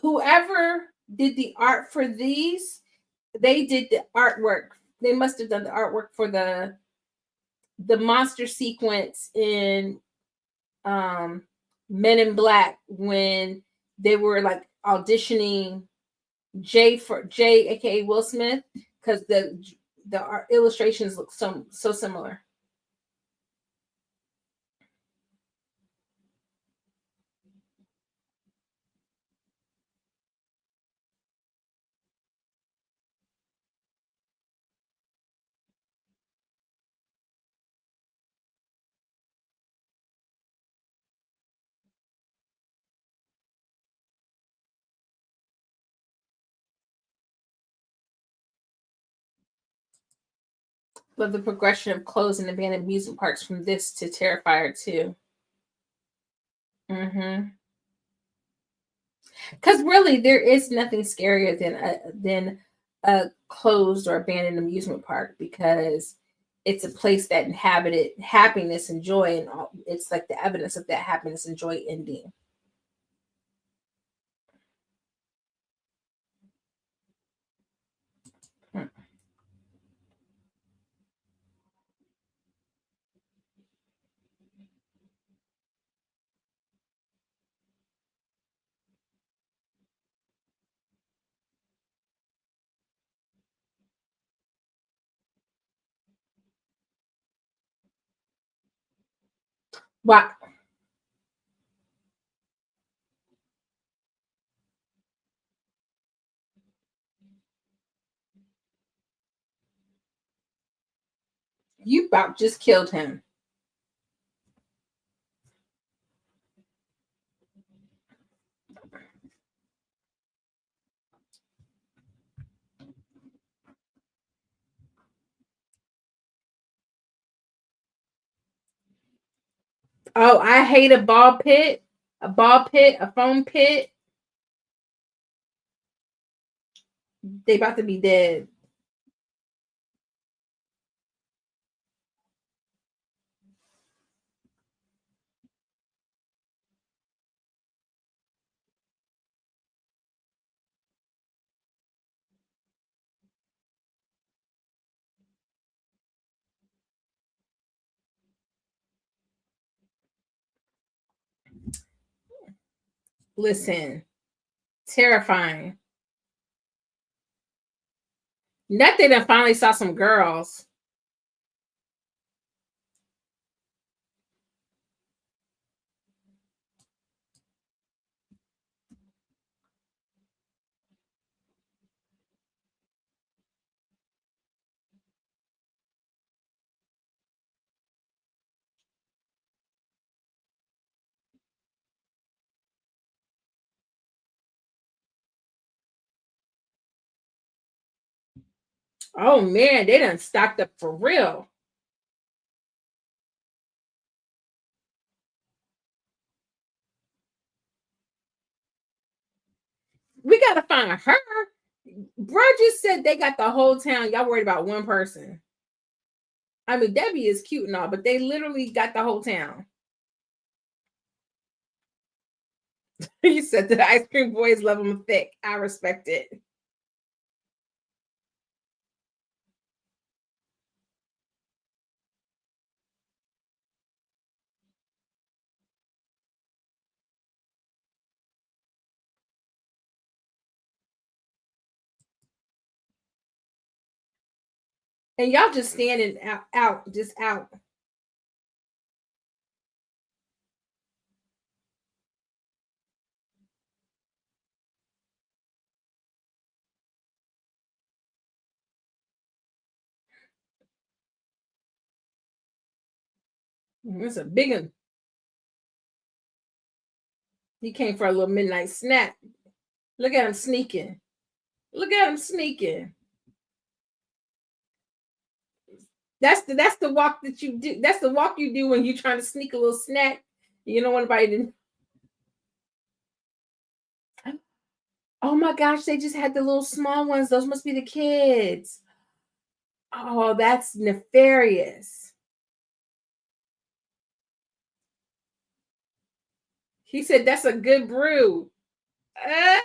Whoever did the art for these, they did the artwork. They must have done the artwork for the monster sequence in um Men in Black when they were like auditioning Jay, aka Will Smith, because the art illustrations look so similar. But the progression of closing abandoned amusement parks from this to Terrifier 2. Mm-hmm. Because really, there is nothing scarier than a closed or abandoned amusement park, because it's a place that inhabited happiness and joy, and it's like the evidence of that happiness and joy ending. Hmm. Wow, you about just killed him. Oh, I hate a foam pit. They about to be dead. Listen, terrifying. Nothing. I finally saw some girls. Oh man, they done stocked up for real. We gotta find her. Bro just said they got the whole town. Y'all worried about one person. I mean, Debbie is cute and all, but they literally got the whole town. He said that the ice cream boys love them thick. I respect it. And y'all just standing just out. That's a big one. He came for a little midnight snack. Look at him sneaking. Look at him sneaking. That's the walk that you do. That's the walk you do when you're trying to sneak a little snack. You don't want anybody to. Oh my gosh, they just had the little small ones. Those must be the kids. Oh, that's nefarious. He said that's a good brew. Uh,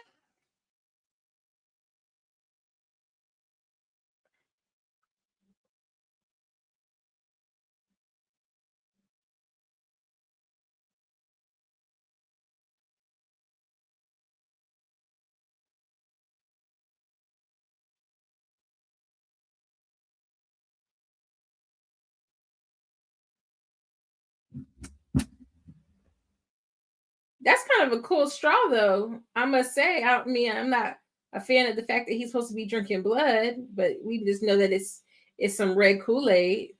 that's kind of a cool straw, though. I must say. I mean, I'm not a fan of the fact that he's supposed to be drinking blood, but we just know that it's some red Kool-Aid.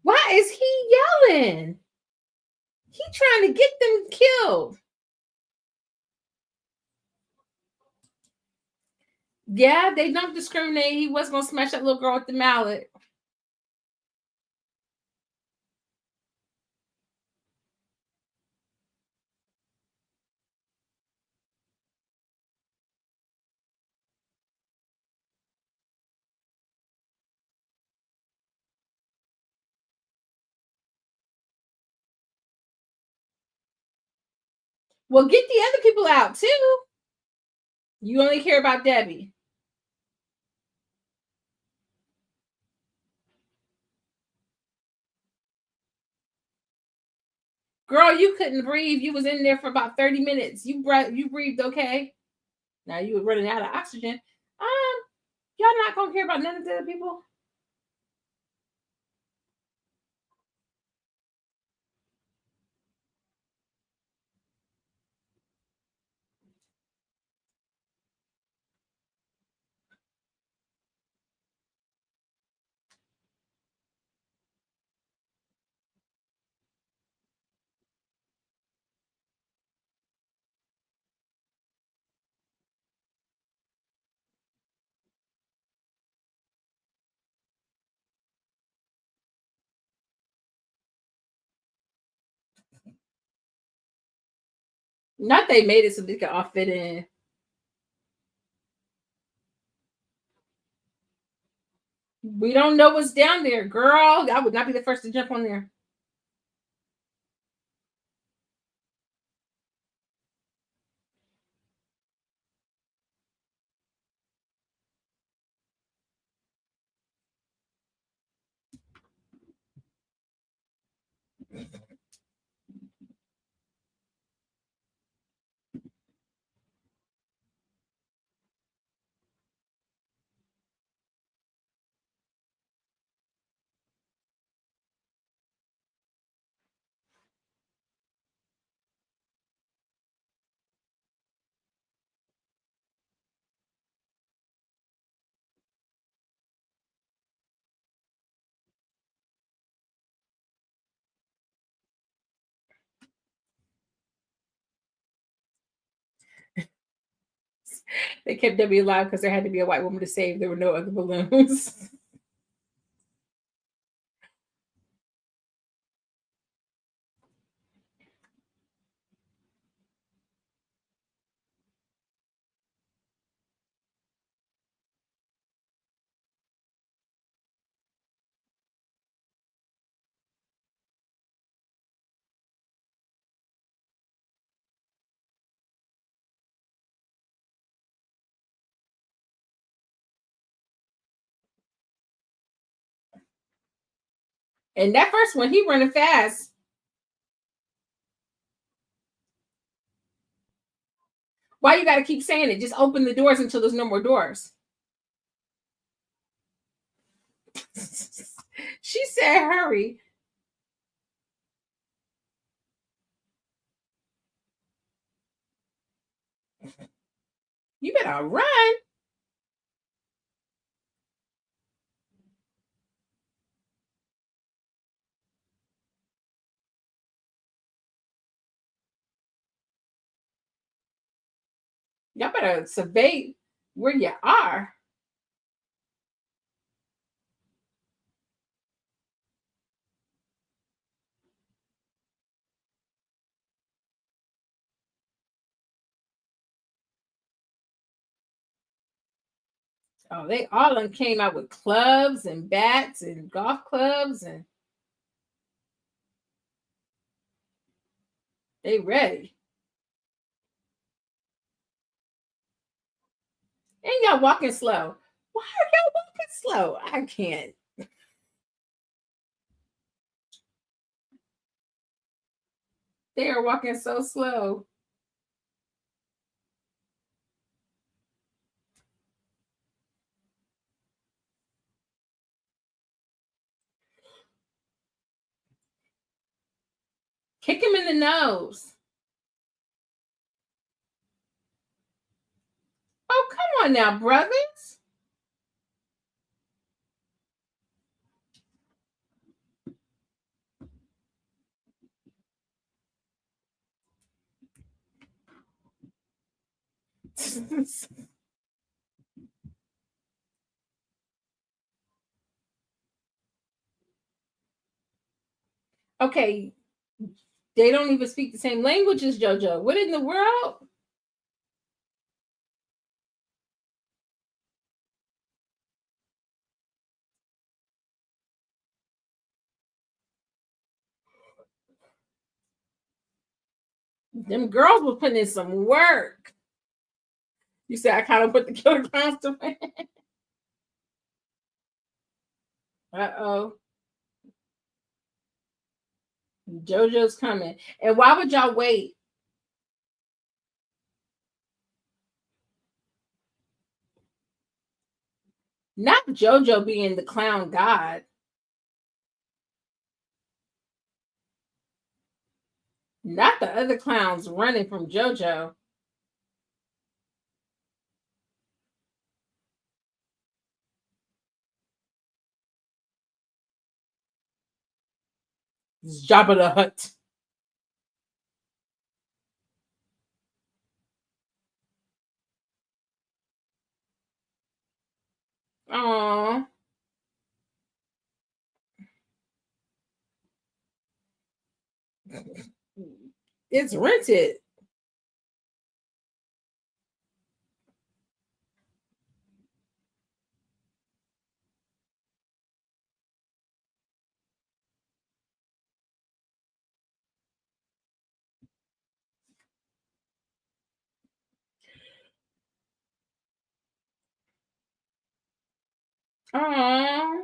Why is he yelling? He trying to get them killed. Yeah, they don't discriminate. He was gonna smash that little girl with the mallet. Well, get the other people out too. You only care about Debbie. Girl, you couldn't breathe. You was in there for about 30 minutes. You breathed okay. Now you were running out of oxygen. Y'all not gonna care about none of the other people. Not they made it so they could all fit in. We don't know what's down there, girl. I would not be the first to jump on there. They kept Debbie alive because there had to be a white woman to save. There were no other balloons. And that first one, he running fast. Why you got to keep saying it? Just open the doors until there's no more doors. She said, hurry. You better run. Y'all better survey where you are. Oh, they all done came out with clubs and bats and golf clubs, and they ready. And y'all walking slow. Why are y'all walking slow? I can't. They are walking so slow. Kick him in the nose. Oh, come on now, brothers. Okay, they don't even speak the same language as JoJo. What in the world? Them girls were putting in some work. You said I kind of put the killer clowns to bed. Uh-oh. JoJo's coming. And why would y'all wait? Not JoJo being the clown god. Not the other clowns running from JoJo. Jabba the Hutt. Aww. It's rented. Aww.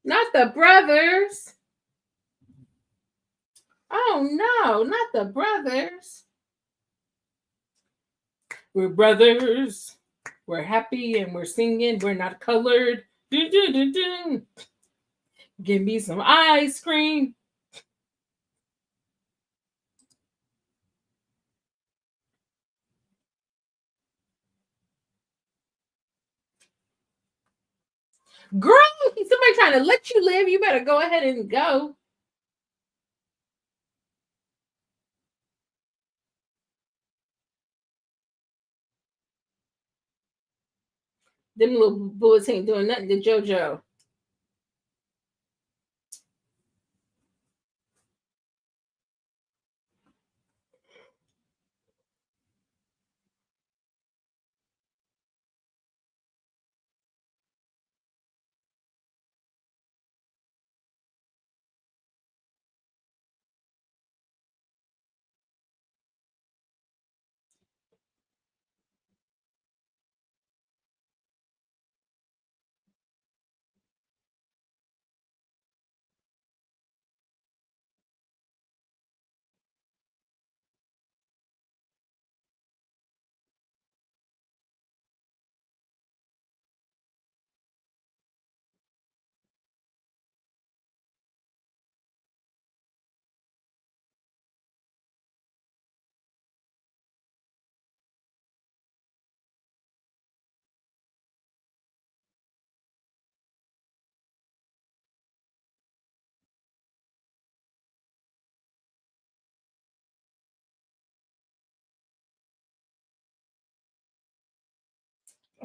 Not the brothers. Oh no, not the brothers. We're brothers. We're happy and we're singing. We're not colored. Dun, dun, dun, dun. Give me some ice cream. Girl, somebody trying to let you live. You better go ahead and go. Them little bullets ain't doing nothing to JoJo.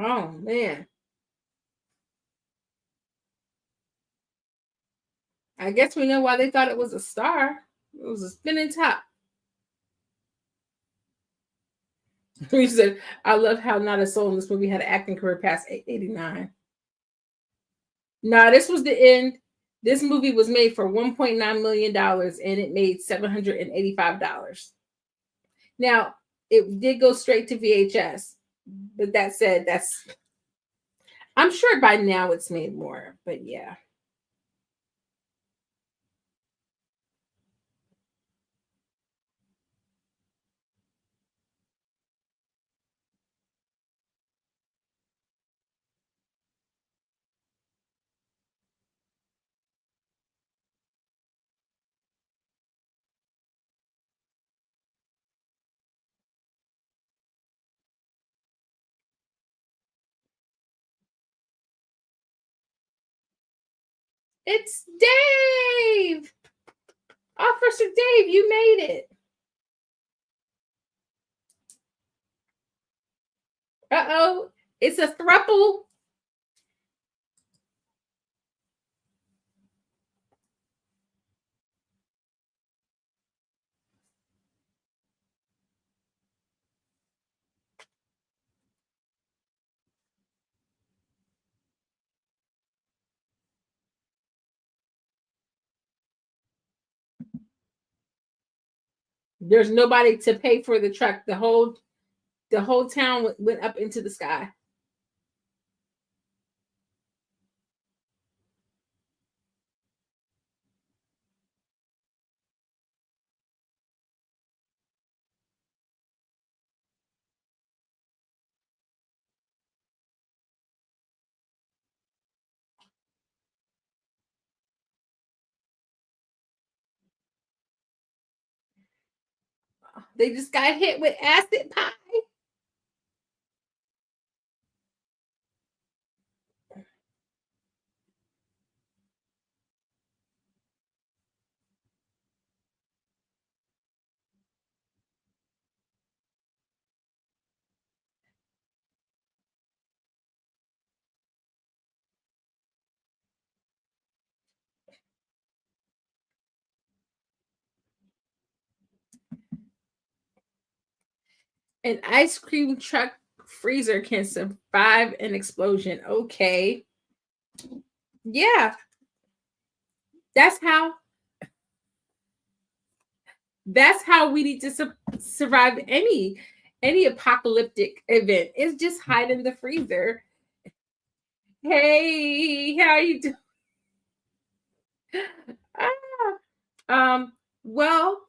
Oh man. I guess we know why they thought it was a star. It was a spinning top. He said, I love how not a soul in this movie had an acting career past 89. Nah, this was the end. This movie was made for $1.9 million and it made $785. Now, it did go straight to VHS. But that said, I'm sure by now it's made more, but yeah. It's Dave! Officer Dave, you made it. Uh-oh. It's a thruple. There's nobody to pay for the truck. The whole town went up into the sky. They just got hit with acid pie. An ice cream truck freezer can survive an explosion. Okay. Yeah, that's how we need to survive any apocalyptic event. Is just hide in the freezer. Hey, how you doing? Well,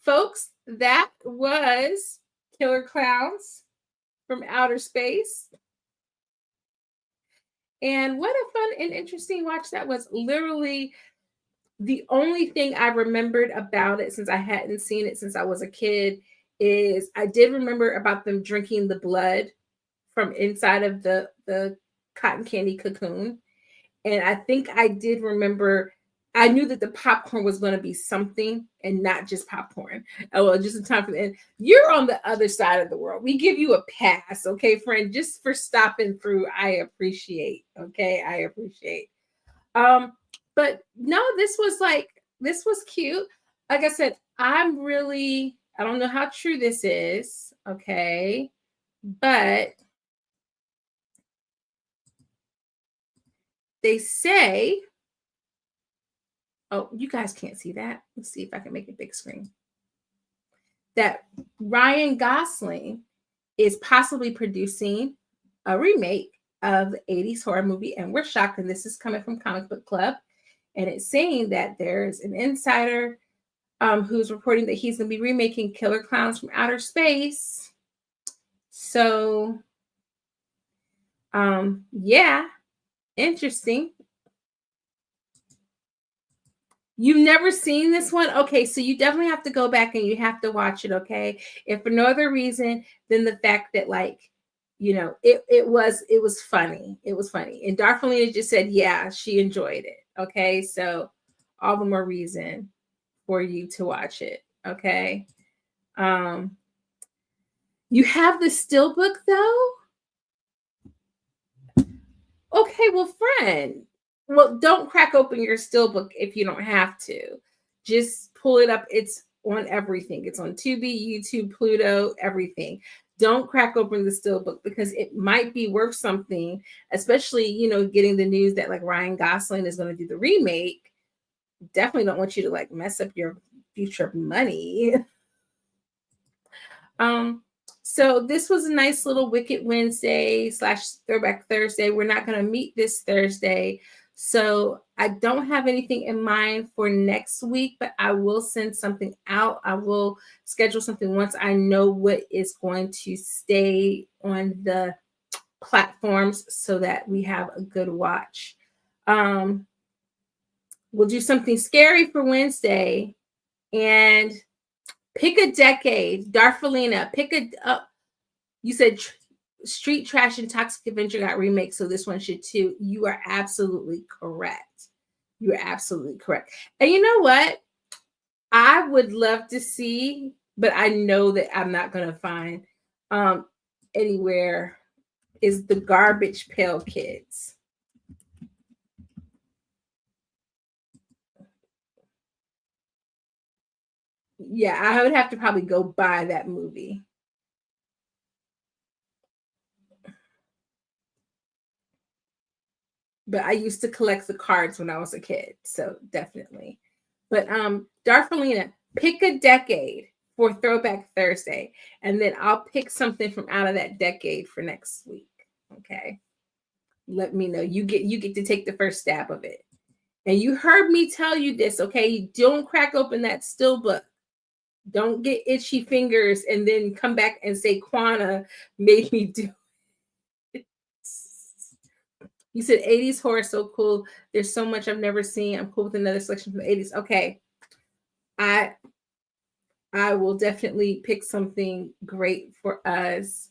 folks, that was Killer Clowns from Outer Space. And what a fun and interesting watch that was. Literally, the only thing I remembered about it, since I hadn't seen it since I was a kid, is I did remember about them drinking the blood from inside of the cotton candy cocoon. And I think I did remember, I knew that the popcorn was going to be something and not just popcorn. Oh, well, just in time for the end. You're on the other side of the world. We give you a pass, okay, friend, just for stopping through. I appreciate, okay? I appreciate. But no, this was cute. Like I said, I don't know how true this is, okay? But they say, oh, you guys can't see that. Let's see if I can make it big screen. That Ryan Gosling is possibly producing a remake of the 80s horror movie. And we're shocked. And this is coming from Comic Book Club. And it's saying that there's an insider who's reporting that he's going to be remaking Killer Clowns from Outer Space. So, yeah, interesting. You've never seen this one? Okay, so you definitely have to go back and you have to watch it, okay? If for no other reason than the fact that, like, it was funny. It was funny. And Darfalina just said, yeah, she enjoyed it. Okay, so all the more reason for you to watch it. Okay. You have the still book though? Okay, well, friend, well, don't crack open your Steelbook if you don't have to. Just pull it up. It's on everything. It's on Tubi, YouTube, Pluto, everything. Don't crack open the Steelbook because it might be worth something, especially, getting the news that like Ryan Gosling is going to do the remake. Definitely don't want you to like mess up your future money. So this was a nice little Wicked Wednesday / Throwback Thursday. We're not going to meet this Thursday. So I don't have anything in mind for next week, but I will send something out. I will schedule something once I know what is going to stay on the platforms so that we have a good watch. We'll do something scary for Wednesday and pick a decade. Darfalina, pick you said Street Trash and Toxic Avenger got remake, so this one should too. You are absolutely correct. You are absolutely correct. And you know what? I would love to see, but I know that I'm not going to find anywhere, is the Garbage Pail Kids. Yeah, I would have to probably go buy that movie. But I used to collect the cards when I was a kid, so definitely. But Darfalina, pick a decade for Throwback Thursday, and then I'll pick something from out of that decade for next week. Okay. Let me know. You get to take the first stab of it. And you heard me tell you this, okay? Don't crack open that Steelbook. Don't get itchy fingers and then come back and say Quana made me do it. You said 80s horror, so cool. There's so much I've never seen. I'm cool with another selection from the 80s. Okay. I will definitely pick something great for us.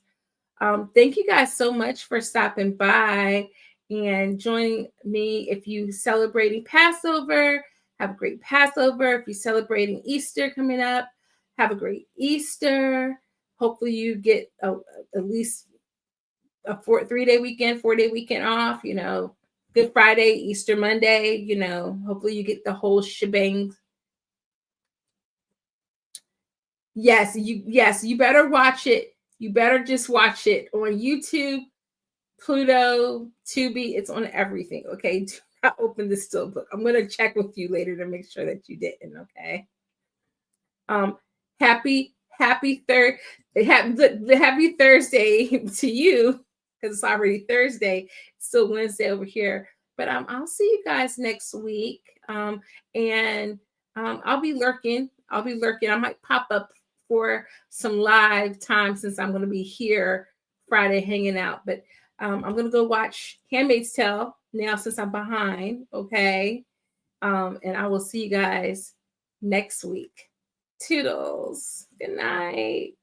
Thank you guys so much for stopping by and joining me. If you celebrating Passover, have a great Passover. If you're celebrating Easter coming up, have a great Easter. Hopefully you get at least a 3-day weekend, 4-day weekend off, Good Friday, Easter Monday, hopefully you get the whole shebang. Yes, you better watch it. You better just watch it on YouTube, Pluto, Tubi. It's on everything. Okay. Do not open the Steelbook. I'm going to check with you later to make sure that you didn't. Okay. Happy Thursday to you because it's already Thursday. It's still Wednesday over here. But I'll see you guys next week. And I'll be lurking. I might pop up for some live time since I'm going to be here Friday hanging out. But I'm going to go watch Handmaid's Tale now since I'm behind. Okay. And I will see you guys next week. Toodles. Good night.